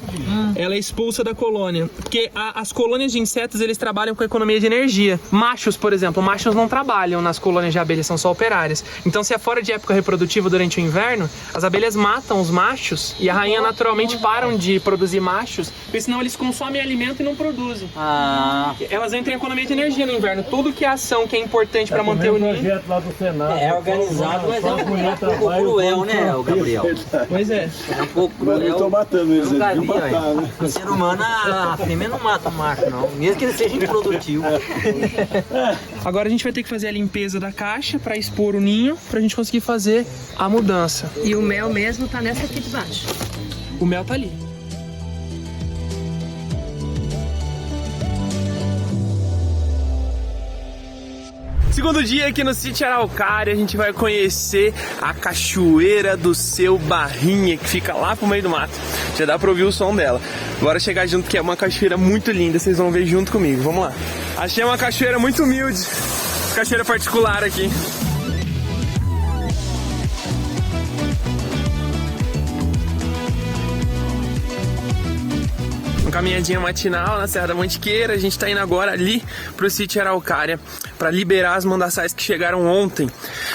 [SPEAKER 1] ela é expulsa da colônia. Porque as colônias de insetos, eles trabalham com a economia de energia. Machos, por exemplo, machos não trabalham nas colônias de abelhas, são só operárias. Então, se é fora de época reprodutiva durante o inverno, as abelhas matam os machos e a rainha naturalmente param de produzir machos, porque senão eles consomem alimento e não produzem.
[SPEAKER 5] Ah,
[SPEAKER 1] Elas entram em economia de energia no inverno. Tudo que é ação que é importante para manter o ninho.
[SPEAKER 4] projeto lá do Senado.
[SPEAKER 5] É organizado, mas é um pouco cruel, né, o Gabriel?
[SPEAKER 1] Pois é.
[SPEAKER 5] É um pouco
[SPEAKER 4] Mas eu tô
[SPEAKER 5] cruel.
[SPEAKER 4] matando eles,
[SPEAKER 5] Nunca
[SPEAKER 4] eles
[SPEAKER 5] vi,
[SPEAKER 4] vão matar,
[SPEAKER 5] olha.
[SPEAKER 4] né?
[SPEAKER 5] O ser humano, a fêmea não mata o macho, não. Mesmo que ele seja improdutivo.
[SPEAKER 1] Agora a gente vai ter que fazer a limpeza da caixa para expor o ninho, pra gente conseguir fazer a mudança.
[SPEAKER 2] E o mel mesmo tá nessa aqui de baixo.
[SPEAKER 1] O mel tá ali. Segundo dia aqui no Sítio Araucária, a gente vai conhecer a cachoeira do Seu Barrinha, que fica lá pro meio do mato. Já dá pra ouvir o som dela. Bora chegar junto, que é uma cachoeira muito linda, vocês vão ver junto comigo. Vamos lá. Achei uma cachoeira muito humilde, cachoeira particular aqui. Uma caminhadinha matinal na Serra da Mantiqueira. A gente tá indo agora ali pro Sítio Araucária para liberar as mandaçaias que chegaram ontem.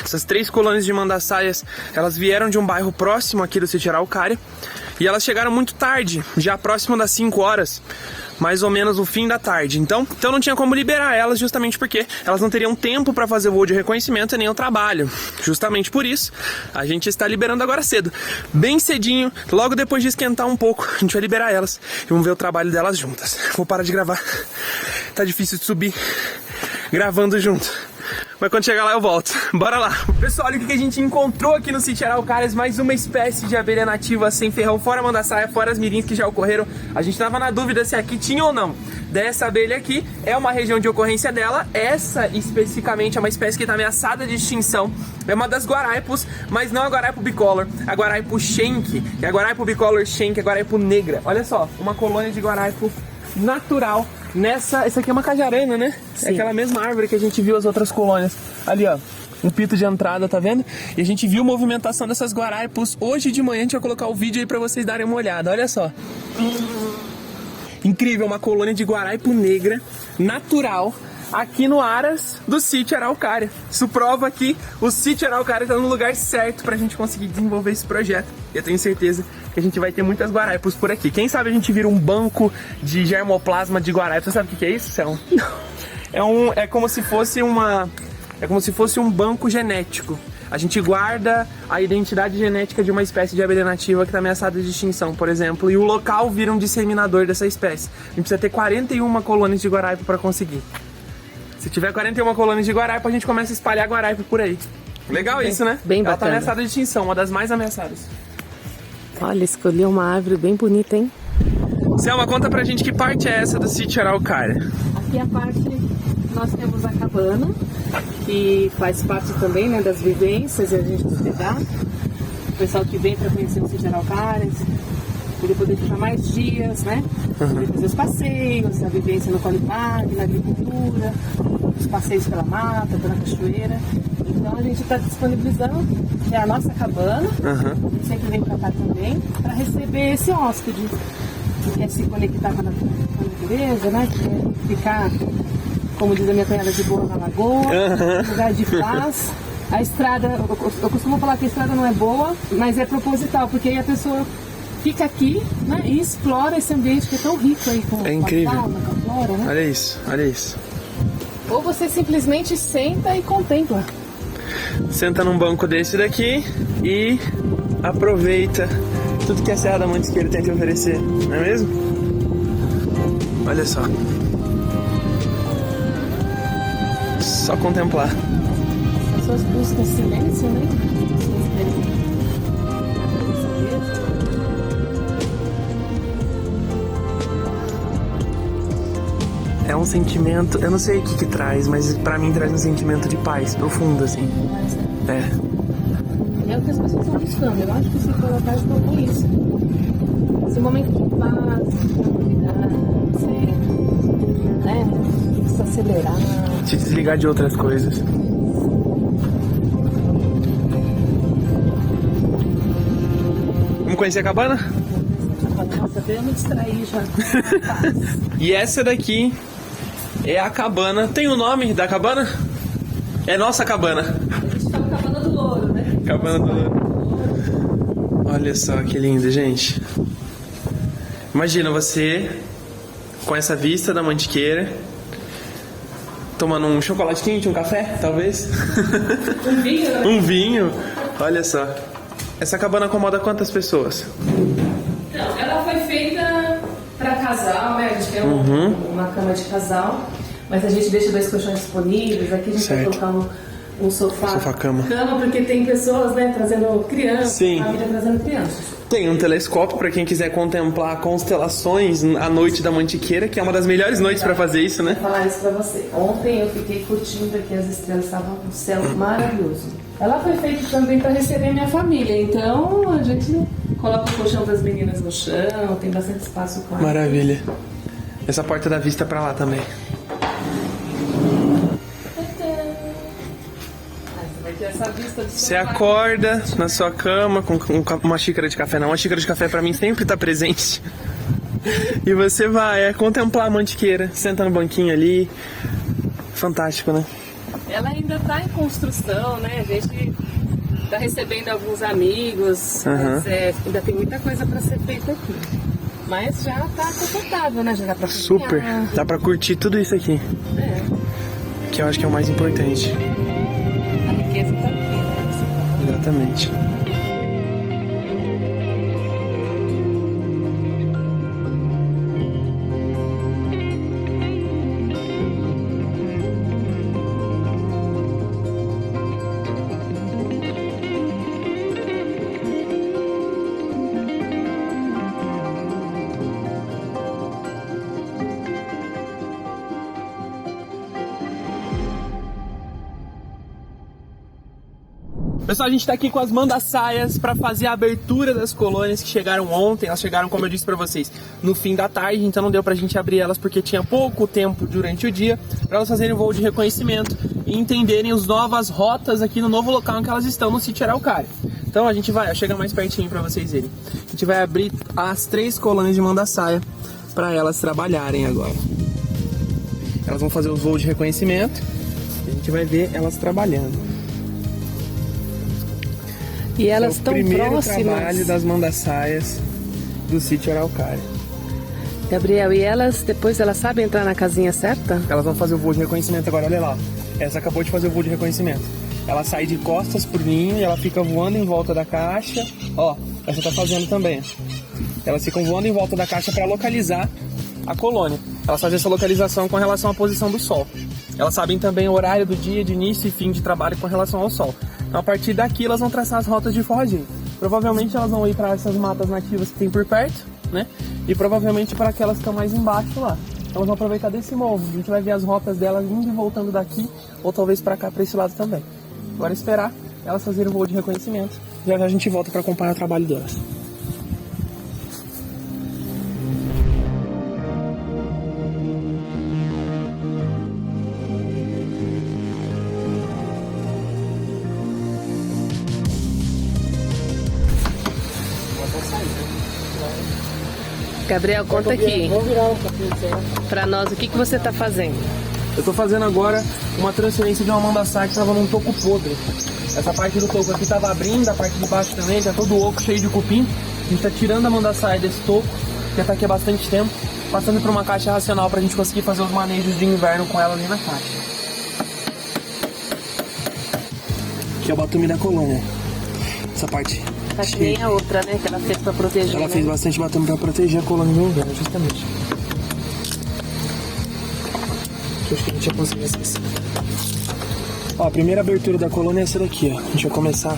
[SPEAKER 1] Essas 3 colônias de mandaçaias, elas vieram de um bairro próximo aqui do Sítio Araucária e elas chegaram muito tarde, já próximo das 5 horas. Mais ou menos o fim da tarde. Então não tinha como liberar elas, justamente porque elas não teriam tempo para fazer o voo de reconhecimento e nem o trabalho. Justamente por isso, a gente está liberando agora cedo. Bem cedinho, logo depois de esquentar um pouco, a gente vai liberar elas e vamos ver o trabalho delas juntas. Vou parar de gravar. Tá difícil de subir gravando junto. Mas quando chegar lá eu volto. Bora lá. Pessoal, olha o que a gente encontrou aqui no Sítio Araucárias. Mais uma espécie de abelha nativa sem ferrão. Fora a mandaçaia, fora as mirins que já ocorreram. A gente tava na dúvida se aqui tinha ou não. Dessa abelha aqui é uma região de ocorrência dela. Essa especificamente é uma espécie que está ameaçada de extinção. É uma das guaraipos, mas não a guaraipo bicolor. A guaraipo Schenck, que é a guaraipo bicolor Schenck, a guaraipo negra. Olha só, uma colônia de guaraipo natural. Essa aqui é uma cajarana, né?
[SPEAKER 2] Sim.
[SPEAKER 1] É aquela mesma árvore que a gente viu as outras colônias. Ali, ó, um pito de entrada, tá vendo? E a gente viu a movimentação dessas guaraipos. Hoje de manhã a gente vai colocar o vídeo aí pra vocês darem uma olhada. Olha só. Incrível, uma colônia de guaraipo negra, natural, aqui no Aras do Sítio Araucária. Isso prova que o Sítio Araucária tá no lugar certo pra gente conseguir desenvolver esse projeto. Eu tenho certeza que a gente vai ter muitas guaraipos por aqui. Quem sabe a gente vira um banco de germoplasma de guaraipo. Você sabe o que é isso, Céu? É como se fosse um banco genético. A gente guarda a identidade genética de uma espécie de abelha nativa que está ameaçada de extinção, por exemplo, e o local vira um disseminador dessa espécie. A gente precisa ter 41 colônias de guaraipo para conseguir. Se tiver 41 colônias de guaraipo, a gente começa a espalhar guaraipo por aí. Legal isso, né?
[SPEAKER 2] Bem
[SPEAKER 1] Ela tá
[SPEAKER 2] bacana.
[SPEAKER 1] ameaçada de extinção, uma das mais ameaçadas.
[SPEAKER 2] Olha, escolhi uma árvore bem bonita, hein?
[SPEAKER 1] Selma, conta pra gente que parte é essa do Sítio Araucária.
[SPEAKER 2] Aqui a parte, nós temos a cabana, que faz parte também, né, das vivências e a gente hospedar. O pessoal que vem para conhecer o Sítio Araucária, ele poder ficar mais dias, né? Poder fazer os passeios, a vivência no Colipag, na agricultura, os passeios pela mata, pela cachoeira. Então a gente está disponibilizando a nossa cabana, a gente sempre vem para cá também, para receber esse hóspede que quer se conectar com a natureza, né? Que quer ficar, como diz a minha cunhada, de boa na lagoa, lugar de paz. A estrada, eu costumo falar que a estrada não é boa, mas é proposital, porque aí a pessoa fica aqui, né, e explora esse ambiente que é tão rico aí com
[SPEAKER 1] incrível.
[SPEAKER 2] a fauna, com a flora, né?
[SPEAKER 1] Olha isso, olha isso.
[SPEAKER 2] Ou você simplesmente senta e contempla.
[SPEAKER 1] Senta num banco desse daqui e aproveita tudo que a Serra da Mantiqueira tem a te oferecer, não é mesmo? Olha só. Só contemplar.
[SPEAKER 2] As pessoas buscam silêncio, né?
[SPEAKER 1] É um sentimento, eu não sei o que traz, mas pra mim traz um sentimento de paz profundo, assim.
[SPEAKER 2] É o que as pessoas estão buscando. Eu acho que se colocar com isso. Esse momento de paz, de tranquilidade, você, né, se acelerar.
[SPEAKER 1] Se desligar de outras coisas. Vamos conhecer a cabana?
[SPEAKER 2] Nossa, veio me distrair já.
[SPEAKER 1] E essa daqui é a cabana. Tem o nome da cabana? É nossa cabana.
[SPEAKER 2] A gente tá na Cabana do Louro, né?
[SPEAKER 1] Cabana do Louro. Olha só que lindo, gente. Imagina você com essa vista da Mantiqueira, tomando um chocolate quente, um café, talvez?
[SPEAKER 2] Um vinho, né?
[SPEAKER 1] Um vinho. Olha só. Essa cabana acomoda quantas pessoas?
[SPEAKER 2] Não, ela foi feita para casal, né? A gente tem uma cama de casal, mas a gente deixa 2 colchões disponíveis. Aqui a gente vai colocar um sofá-cama, porque tem pessoas, né, trazendo crianças,
[SPEAKER 1] Sim.
[SPEAKER 2] família trazendo crianças.
[SPEAKER 1] Tem um telescópio para quem quiser contemplar constelações à noite da Mantiqueira, que é uma das melhores noites para fazer isso, né?
[SPEAKER 2] Vou falar isso pra você. Ontem eu fiquei curtindo aqui, as estrelas estavam no céu maravilhoso. Ela foi feita também para receber minha família, então a gente coloca o colchão das meninas no chão, tem bastante espaço com ela.
[SPEAKER 1] Maravilha. Essa porta dá vista para lá também.
[SPEAKER 2] Essa vista do
[SPEAKER 1] Você acorda na sua cama com uma xícara de café. Não, uma xícara de café pra mim sempre tá presente. E você vai contemplar a Mantiqueira, senta no banquinho ali. Fantástico, né?
[SPEAKER 2] Ela ainda tá em construção, né? A gente tá recebendo alguns amigos, mas ainda tem muita coisa pra ser feita aqui. Mas já tá confortável, né? Já dá pra cozinhar.
[SPEAKER 1] Super. Dá pra curtir tudo isso aqui. Que eu acho que é o mais importante.
[SPEAKER 2] A riqueza tá aqui, né?
[SPEAKER 1] Exatamente. Pessoal, a gente tá aqui com as manda-saias para fazer a abertura das colônias que chegaram ontem. Elas chegaram, como eu disse para vocês, no fim da tarde, então não deu pra gente abrir elas porque tinha pouco tempo durante o dia para elas fazerem o voo de reconhecimento e entenderem as novas rotas aqui no novo local em que elas estão, no sítio Araucária. Então a gente vai, chega mais pertinho para vocês verem. A gente vai abrir as 3 colônias de manda-saia para elas trabalharem agora. Elas vão fazer o voo de reconhecimento e a gente vai ver elas trabalhando.
[SPEAKER 2] E elas estão próximas.
[SPEAKER 1] É o primeiro trabalho das manda-saias do sítio Araucária.
[SPEAKER 2] Gabriel, e elas, depois elas sabem entrar na casinha certa?
[SPEAKER 1] Elas vão fazer o voo de reconhecimento agora, olha lá. Essa acabou de fazer o voo de reconhecimento. Ela sai de costas pro ninho e ela fica voando em volta da caixa. Ó, essa tá fazendo também. Elas ficam voando em volta da caixa para localizar a colônia. Elas fazem essa localização com relação à posição do sol. Elas sabem também o horário do dia, de início e fim de trabalho com relação ao sol. Então, a partir daqui, elas vão traçar as rotas de forragem. Provavelmente elas vão ir para essas matas nativas que tem por perto, né? E provavelmente para aquelas que estão mais embaixo lá. Então, elas vão aproveitar desse morro. A gente vai ver as rotas delas indo e voltando daqui, ou talvez para cá, para esse lado também. Agora esperar elas fazerem o voo de reconhecimento. Já a gente volta para acompanhar o trabalho delas.
[SPEAKER 2] Gabriel, conta aqui pra nós o que você tá fazendo.
[SPEAKER 1] Eu tô fazendo agora uma transferência de uma manda-saia que tava num toco podre. Essa parte do toco aqui tava abrindo, a parte de baixo também, tá todo oco, cheio de cupim. A gente tá tirando a manda-saia desse toco, que já tá aqui há bastante tempo, passando por uma caixa racional pra gente conseguir fazer os manejos de inverno com ela ali na caixa. Aqui é o batume da colônia. Essa parte.
[SPEAKER 2] Tá que nem a outra, né? Que ela fez pra proteger.
[SPEAKER 1] Ela fez bastante batume pra proteger a colônia do inverno, justamente. Acho que a gente já conseguiu acessar. Ó, a primeira abertura da colônia é essa daqui, ó. A gente vai começar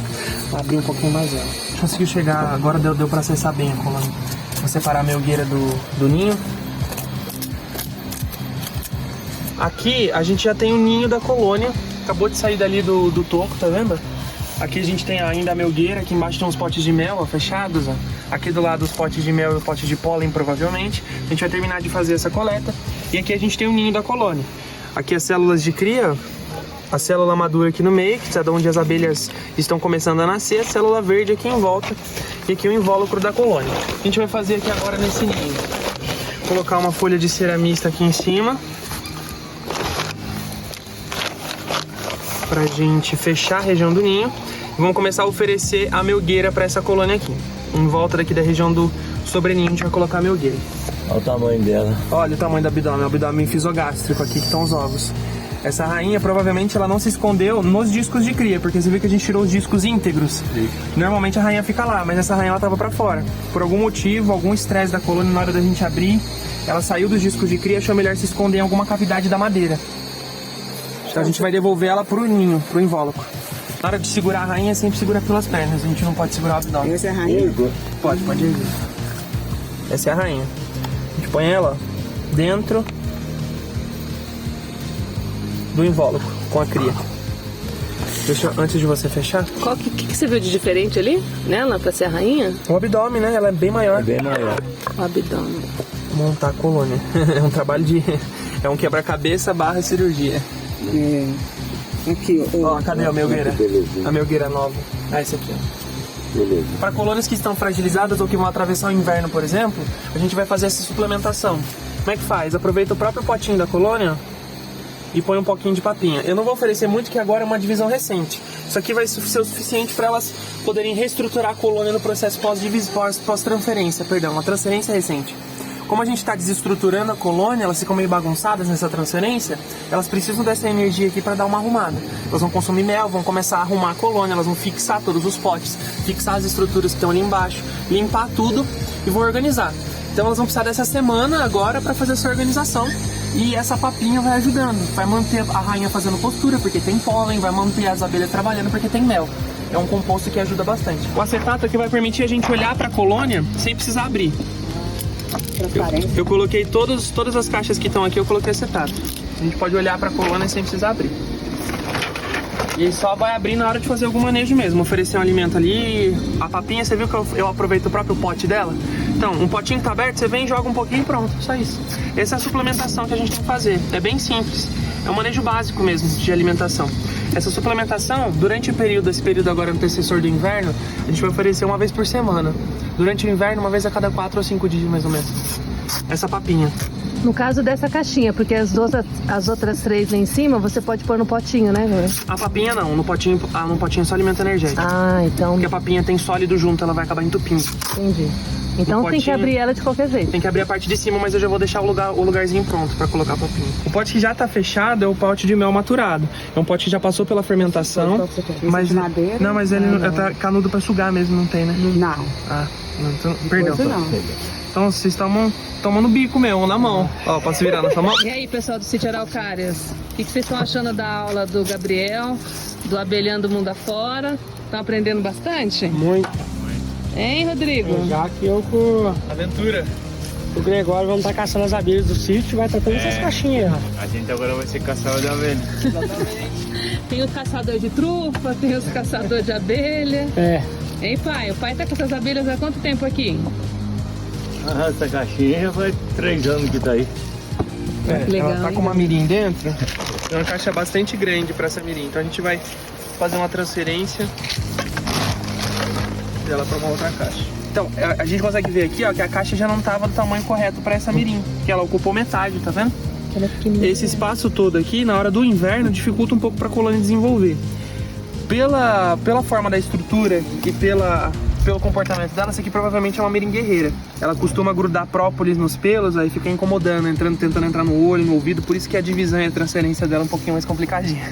[SPEAKER 1] a abrir um pouquinho mais ela. Conseguiu chegar, agora deu pra acessar bem a colônia. Vou separar a melgueira do ninho. Aqui a gente já tem o ninho da colônia. Acabou de sair dali do toco, tá vendo? Aqui a gente tem ainda a melgueira, aqui embaixo tem uns potes de mel, ó, fechados, ó. Aqui do lado os potes de mel e o pote de pólen, provavelmente. A gente vai terminar de fazer essa coleta. E aqui a gente tem o ninho da colônia. Aqui as células de cria, a célula madura aqui no meio, que é de onde as abelhas estão começando a nascer, a célula verde aqui em volta e aqui o invólucro da colônia. A gente vai fazer aqui agora nesse ninho. Colocar uma folha de ceramista aqui em cima, pra gente fechar a região do ninho. E vamos começar a oferecer a melgueira para essa colônia aqui. Em volta daqui da região do sobreninho a gente vai colocar a melgueira.
[SPEAKER 4] Olha o tamanho dela.
[SPEAKER 1] Olha o tamanho do abdômen, é o abdômen fisogástrico aqui que estão os ovos. Essa rainha provavelmente ela não se escondeu nos discos de cria, porque você viu que a gente tirou os discos íntegros. Sim. Normalmente a rainha fica lá, mas essa rainha ela tava pra fora. Por algum motivo, algum estresse da colônia na hora da gente abrir, ela saiu dos discos de cria e achou melhor se esconder em alguma cavidade da madeira. Então a gente vai devolver ela pro ninho, pro invólucro. Na hora de segurar a rainha, sempre segura pelas pernas, a gente não pode segurar o abdômen.
[SPEAKER 6] Essa é a rainha?
[SPEAKER 1] Pode erguer. Essa é a rainha. A gente põe ela dentro do invólucro, com a cria. Deixa, antes de você fechar...
[SPEAKER 2] O que você viu de diferente ali, nela, pra ser a rainha?
[SPEAKER 1] O abdômen, né? Ela é bem maior.
[SPEAKER 4] É bem maior.
[SPEAKER 2] O abdômen.
[SPEAKER 1] Montar a colônia. É um trabalho de... É um quebra-cabeça / cirurgia.
[SPEAKER 6] É. Aqui,
[SPEAKER 1] Ó, cadê a melgueira? A melgueira nova. Ah, esse aqui, ó.
[SPEAKER 4] Beleza.
[SPEAKER 1] Para colônias que estão fragilizadas ou que vão atravessar o inverno, por exemplo, a gente vai fazer essa suplementação. Como é que faz? Aproveita o próprio potinho da colônia e põe um pouquinho de papinha. Eu não vou oferecer muito, que agora é uma divisão recente. Isso aqui vai ser o suficiente para elas poderem reestruturar a colônia no processo pós-transferência, perdão, uma transferência recente. Como a gente está desestruturando a colônia, elas ficam meio bagunçadas nessa transferência, elas precisam dessa energia aqui para dar uma arrumada. Elas vão consumir mel, vão começar a arrumar a colônia, elas vão fixar todos os potes, fixar as estruturas que estão ali embaixo, limpar tudo e vão organizar. Então elas vão precisar dessa semana agora para fazer essa organização. E essa papinha vai ajudando, vai manter a rainha fazendo postura, porque tem pólen, vai manter as abelhas trabalhando, porque tem mel. É um composto que ajuda bastante. O acetato aqui vai permitir a gente olhar para a colônia sem precisar abrir. Eu coloquei todas as caixas que estão aqui, eu coloquei acetato. A gente pode olhar para a colônia sem precisar abrir. E só vai abrir na hora de fazer algum manejo mesmo, oferecer um alimento ali. A papinha, você viu que eu aproveito o próprio pote dela? Então, um potinho que tá aberto, você vem, joga um pouquinho e pronto, só isso. Essa é a suplementação que a gente tem que fazer. É bem simples, é um manejo básico mesmo de alimentação. Essa suplementação, durante esse período agora antecessor do inverno, a gente vai oferecer uma vez por semana. Durante o inverno, uma vez a cada 4 ou 5 dias, mais ou menos. Essa papinha.
[SPEAKER 2] No caso dessa caixinha, porque as outras 3 lá em cima, você pode pôr no potinho, né, Laura?
[SPEAKER 1] A papinha não, no potinho é só alimento energético.
[SPEAKER 2] Ah, então...
[SPEAKER 1] Porque a papinha tem sólido junto, ela vai acabar entupindo.
[SPEAKER 2] Entendi. Então tem que abrir ela de qualquer jeito.
[SPEAKER 1] Tem que abrir a parte de cima, mas eu já vou deixar o lugarzinho pronto para colocar a papinha. O pote que já tá fechado é o pote de mel maturado. É um pote que já passou pela fermentação. Mas
[SPEAKER 6] madeira?
[SPEAKER 1] Não, mas ele tá canudo para sugar mesmo, não tem, né?
[SPEAKER 6] Não.
[SPEAKER 1] Ah, não, então, perdão.
[SPEAKER 6] Não.
[SPEAKER 1] Então vocês estão tomando bico mesmo, na mão. Ó, posso virar na sua mão?
[SPEAKER 2] E aí, pessoal do Sítio Araucárias, o que vocês estão achando da aula do Gabriel, do Abelhando Mundo Afora? Estão aprendendo bastante?
[SPEAKER 3] Muito.
[SPEAKER 2] Hein, Rodrigo?
[SPEAKER 3] Já que eu com
[SPEAKER 1] Aventura.
[SPEAKER 3] o Gregório vamos estar caçando as abelhas do sítio, vai estar todas essas caixinhas aí, ó.
[SPEAKER 7] A gente agora vai ser caçador de abelha.
[SPEAKER 2] Tem os caçadores de trufa, tem os caçadores de abelha.
[SPEAKER 3] É.
[SPEAKER 2] Hein, pai? O pai tá com essas abelhas há quanto tempo aqui?
[SPEAKER 7] Ah, essa caixinha já faz 3 anos que tá aí.
[SPEAKER 2] Legal,
[SPEAKER 1] Ela tá
[SPEAKER 2] hein?
[SPEAKER 1] com uma mirim dentro. É uma caixa bastante grande para essa mirim. Então a gente vai fazer uma transferência dela para uma outra caixa. Então, a gente consegue ver aqui, ó, que a caixa já não estava do tamanho correto para essa mirim, que ela ocupou metade, tá vendo?
[SPEAKER 2] Ela é pequenininha.
[SPEAKER 1] Esse espaço todo aqui, na hora do inverno, dificulta um pouco para a colônia desenvolver. Pela forma da estrutura e pelo comportamento dela, essa aqui provavelmente é uma mirim guerreira. Ela costuma grudar própolis nos pelos, aí fica incomodando, tentando entrar no olho, no ouvido, por isso que a divisão e a transferência dela é um pouquinho mais complicadinha.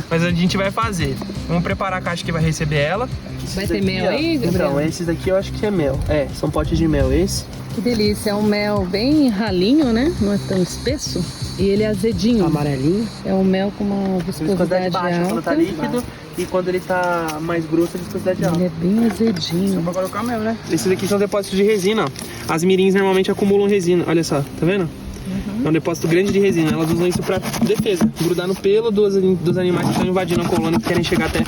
[SPEAKER 1] Mas a gente vai fazer. Vamos preparar a caixa que vai receber ela.
[SPEAKER 2] Vai ter mel aí, Gabriel?
[SPEAKER 1] Então, esses daqui eu acho que é mel. É, são potes de mel esse.
[SPEAKER 2] Que delícia, é um mel bem ralinho, né? Não é tão espesso. E ele é azedinho.
[SPEAKER 3] Amarelinho.
[SPEAKER 2] É um mel com uma viscosidade
[SPEAKER 1] baixa quando tá
[SPEAKER 2] alta.
[SPEAKER 1] líquido e quando ele tá mais grosso, a viscosidade alta.
[SPEAKER 2] Ele é bem azedinho.
[SPEAKER 1] Pra colocar mel, né? Esses aqui são depósitos de resina, ó. As mirins normalmente acumulam resina, olha só, tá vendo? É um depósito grande de resina, elas usam isso pra defesa, grudar no pelo dos animais que estão invadindo a colônia, que querem chegar até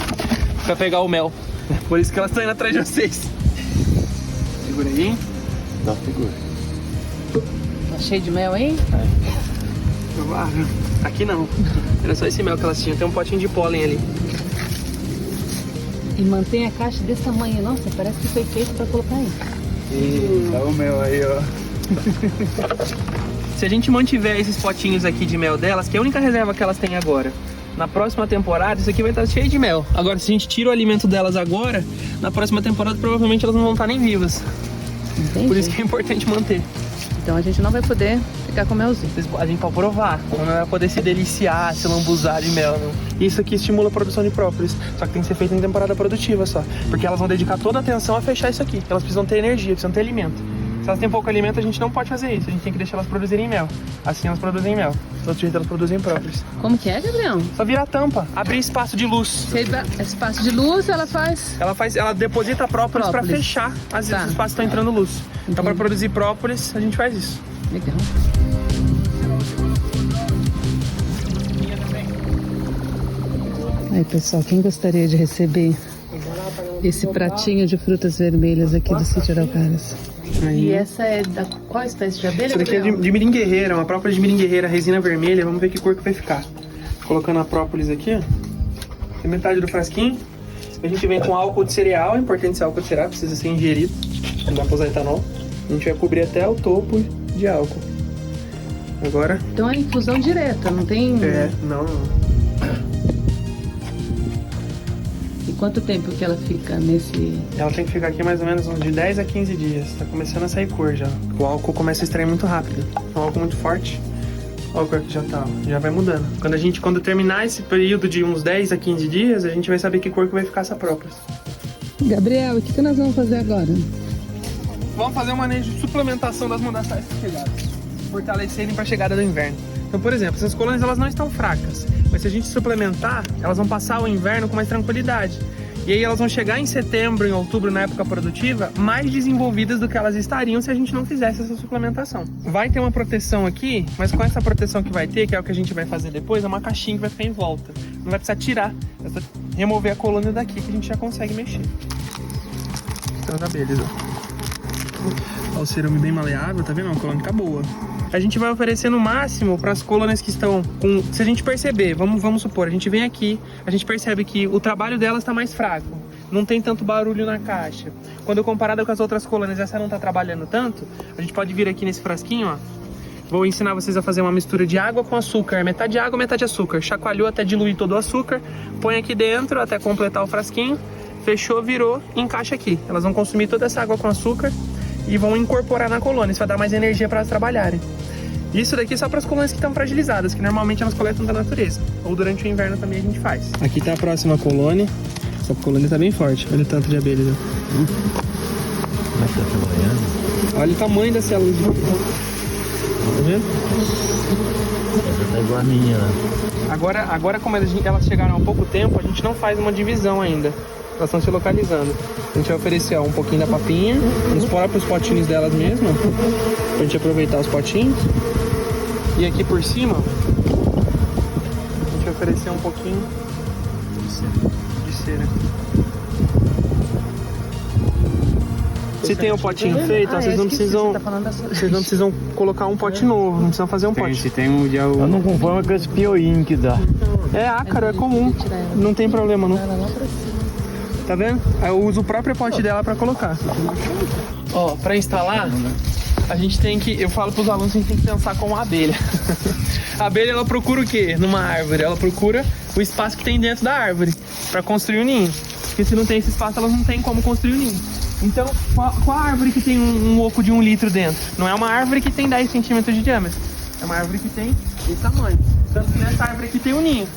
[SPEAKER 1] pra pegar o mel. Por isso que elas estão indo atrás de vocês. Segura aí.
[SPEAKER 4] Dá segura.
[SPEAKER 2] Tá cheio de mel aí?
[SPEAKER 1] Provável. Aqui não. Era só esse mel que elas tinham, tem um potinho de pólen ali.
[SPEAKER 2] E mantém a caixa desse tamanho. Nossa, parece que foi feito pra colocar aí.
[SPEAKER 7] Dá o mel aí, ó.
[SPEAKER 1] Se a gente mantiver esses potinhos aqui de mel delas, que é a única reserva que elas têm agora, na próxima temporada isso aqui vai estar cheio de mel. Agora, se a gente tira o alimento delas agora, na próxima temporada provavelmente elas não vão estar nem vivas.
[SPEAKER 2] Entendi.
[SPEAKER 1] Por isso que é importante manter.
[SPEAKER 2] Então a gente não vai poder ficar com melzinho.
[SPEAKER 1] A gente pode provar, não vai poder se deliciar, se lambuzar de mel, não. Isso aqui estimula a produção de própolis, só que tem que ser feito em temporada produtiva só, porque elas vão dedicar toda a atenção a fechar isso aqui. Elas precisam ter energia, precisam ter alimento. Se elas têm pouco alimento, a gente não pode fazer isso, a gente tem que deixar elas produzirem mel. Assim elas produzem mel, do outro jeito elas produzem própolis.
[SPEAKER 2] Como que é, Gabriel?
[SPEAKER 1] Só virar a tampa, abrir espaço de luz.
[SPEAKER 2] Espaço de luz ela faz?
[SPEAKER 1] Ela deposita própolis para fechar os espaços que estão entrando luz. Então para produzir própolis, a gente faz isso.
[SPEAKER 2] Legal. Aí, pessoal, quem gostaria de receber esse pratinho de frutas vermelhas aqui do Sítio Araucárias? E essa é da qual espécie de abelha?
[SPEAKER 1] Essa daqui é de miringueira, uma própolis de miringueira, resina vermelha. Vamos ver que cor que vai ficar. Colocando a própolis aqui, ó. Tem metade do frasquinho. A gente vem com álcool de cereal, é importante esse álcool de cereal, precisa ser ingerido. Não dá pra usar etanol. A gente vai cobrir até o topo de álcool. Agora...
[SPEAKER 2] Então é infusão direta, não tem...
[SPEAKER 1] não.
[SPEAKER 2] E quanto tempo que ela fica nesse...
[SPEAKER 1] Ela tem que ficar aqui mais ou menos uns de 10 a 15 dias. Tá começando a sair cor já. O álcool começa a extrair muito rápido. É um álcool muito forte. Olha a cor que já tá, já vai mudando. Quando terminar esse período de uns 10 a 15 dias, a gente vai saber que cor que vai ficar essa própolis.
[SPEAKER 2] Gabriel, o que nós vamos fazer agora?
[SPEAKER 1] Vamos fazer um manejo de suplementação das mudaçais chegadas, fortalecerem para a chegada do inverno. Então, por exemplo, essas colônias elas não estão fracas, mas se a gente suplementar, elas vão passar o inverno com mais tranquilidade. E aí elas vão chegar em setembro, em outubro, na época produtiva, mais desenvolvidas do que elas estariam se a gente não fizesse essa suplementação. Vai ter uma proteção aqui, mas com essa proteção que vai ter, que é o que a gente vai fazer depois, é uma caixinha que vai ficar em volta. Não vai precisar tirar, é só remover a colônia daqui que a gente já consegue mexer. Então, as abelhas, ó. O cerume bem maleável, tá vendo? A colônia tá boa. A gente vai oferecer no máximo para as colônias que estão com... Se a gente perceber, vamos supor, a gente vem aqui, a gente percebe que o trabalho delas está mais fraco, não tem tanto barulho na caixa. Quando comparado com as outras colônias, essa não está trabalhando tanto, a gente pode vir aqui nesse frasquinho, ó. Vou ensinar vocês a fazer uma mistura de água com açúcar, metade água, metade açúcar. Chacoalhou até diluir todo o açúcar, põe aqui dentro até completar o frasquinho, fechou, virou, encaixa aqui. Elas vão consumir toda essa água com açúcar e vão incorporar na colônia, isso vai dar mais energia para elas trabalharem. Isso daqui é só para as colônias que estão fragilizadas, que normalmente elas coletam da natureza. Ou durante o inverno também a gente faz. Aqui tá a próxima colônia. Essa colônia tá bem forte, olha o tanto de abelhas.
[SPEAKER 4] Como é que tá trabalhando?
[SPEAKER 1] Olha o tamanho das células de abelha. Tá vendo?
[SPEAKER 4] Essa tá igual a minha lá.
[SPEAKER 1] Agora como elas chegaram há pouco tempo, a gente não faz uma divisão ainda. Elas estão se localizando. A gente vai oferecer um pouquinho da papinha, nos próprios potinhos delas mesmo, pra gente aproveitar os potinhos. E aqui por cima, a gente vai oferecer um pouquinho de cera. Se tem o potinho feito, vocês não precisam colocar um pote novo, não precisam fazer um pote.
[SPEAKER 7] Se tem um dia... Eu não conformo com esse pioinho que dá.
[SPEAKER 1] É ácaro, é comum, não tem problema não. Tá vendo? Eu uso o próprio pote dela pra colocar. Ó, pra instalar, a gente tem que... Eu falo pros alunos que a gente tem que pensar como a abelha. A abelha, ela procura o quê? Numa árvore. Ela procura o espaço que tem dentro da árvore pra construir o ninho. Porque se não tem esse espaço, elas não tem como construir o ninho. Então, qual a árvore que tem um oco de 1 litro dentro? Não é uma árvore que tem 10 centímetros de diâmetro. É uma árvore que tem esse tamanho. Tanto que nessa árvore aqui tem um ninho.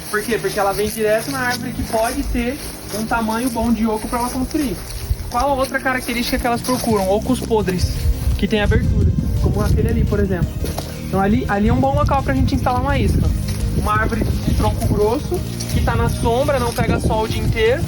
[SPEAKER 1] Por quê? Porque ela vem direto na árvore que pode ter um tamanho bom de oco para ela construir. Qual a outra característica que elas procuram? Ocos podres, que tem abertura, como aquele ali, por exemplo. Então ali é um bom local para a gente instalar uma isca. Uma árvore de tronco grosso, que está na sombra, não pega sol o dia inteiro,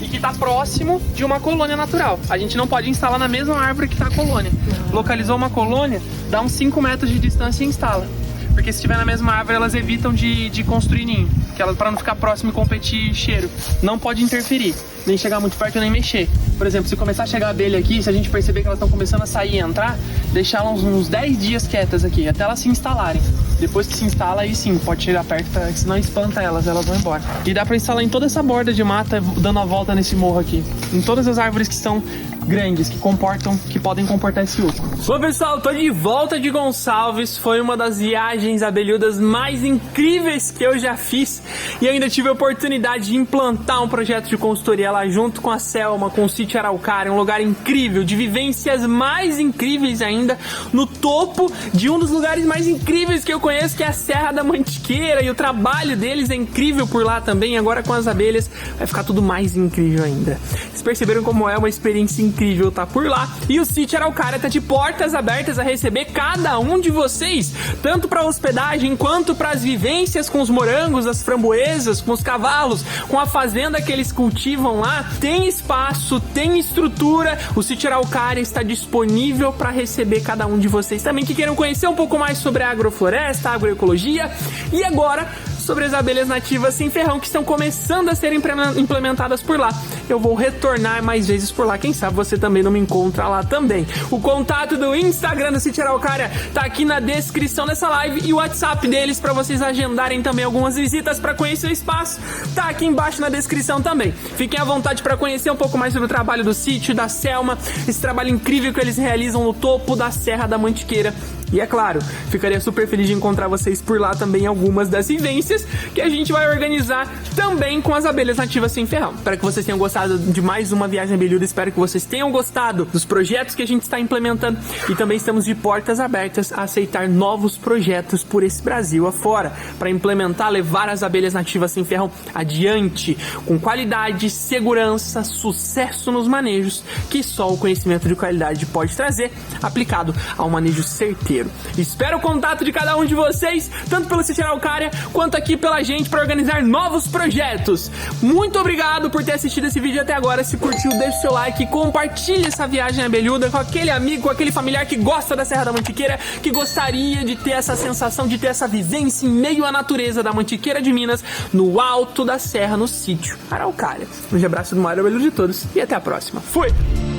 [SPEAKER 1] e que está próximo de uma colônia natural. A gente não pode instalar na mesma árvore que está a colônia. Localizou uma colônia, dá uns 5 metros de distância e instala. Porque se estiver na mesma árvore, elas evitam de construir ninho. Para não ficar próximo e competir cheiro. Não pode interferir, nem chegar muito perto nem mexer. Por exemplo, se começar a chegar abelha aqui, se a gente perceber que elas estão começando a sair e entrar, deixar elas uns 10 dias quietas aqui, até elas se instalarem. Depois que se instala, aí sim, pode chegar perto, senão espanta elas vão embora. E dá para instalar em toda essa borda de mata, dando a volta nesse morro aqui. Em todas as árvores que estão grandes, que podem comportar esse oco. Bom, pessoal, tô de volta de Gonçalves. Foi uma das viagens abelhudas mais incríveis que eu já fiz. E ainda tive a oportunidade de implantar um projeto de consultoria lá junto com a Selma, com o Sítio Sítio Araucária, um lugar incrível, de vivências mais incríveis ainda, no topo de um dos lugares mais incríveis que eu conheço, que é a Serra da Mantiqueira, e o trabalho deles é incrível por lá também. Agora com as abelhas vai ficar tudo mais incrível ainda. Vocês perceberam como é uma experiência incrível estar por lá, e o Sítio Araucária tá de portas abertas a receber cada um de vocês, tanto para hospedagem quanto para as vivências com os morangos, as framboesas, com os cavalos, com a fazenda que eles cultivam lá. Tem espaço, tem estrutura, o Sítio Araucária está disponível para receber cada um de vocês também que queiram conhecer um pouco mais sobre a agrofloresta, a agroecologia e agora sobre as abelhas nativas sem ferrão que estão começando a ser implementadas por lá. Eu vou retornar mais vezes por lá, quem sabe você também não me encontra lá também. O contato do Instagram do Sítio Araucária tá aqui na descrição dessa live e o WhatsApp deles para vocês agendarem também algumas visitas para conhecer o espaço tá aqui embaixo na descrição também. Fiquem à vontade para conhecer um pouco mais sobre o trabalho do sítio, da Selma, esse trabalho incrível que eles realizam no topo da Serra da Mantiqueira. E é claro, ficaria super feliz de encontrar vocês por lá também em algumas das vivências que a gente vai organizar também com as abelhas nativas sem ferrão. Espero que vocês tenham gostado de mais uma viagem abelhuda, espero que vocês tenham gostado dos projetos que a gente está implementando e também estamos de portas abertas a aceitar novos projetos por esse Brasil afora, para implementar, levar as abelhas nativas sem ferrão adiante, com qualidade, segurança, sucesso nos manejos que só o conhecimento de qualidade pode trazer, aplicado ao manejo certeiro. Espero o contato de cada um de vocês, tanto pelo Sítio Araucária quanto aqui pela gente para organizar novos projetos. Muito obrigado por ter assistido esse vídeo até agora. Se curtiu, deixa o seu like, compartilhe essa viagem abelhuda com aquele amigo, com aquele familiar que gosta da Serra da Mantiqueira, que gostaria de ter essa sensação, de ter essa vivência em meio à natureza da Mantiqueira de Minas, no alto da serra, no Sítio Araucária. Um abraço do maior abelhudo de todos e até a próxima. Fui!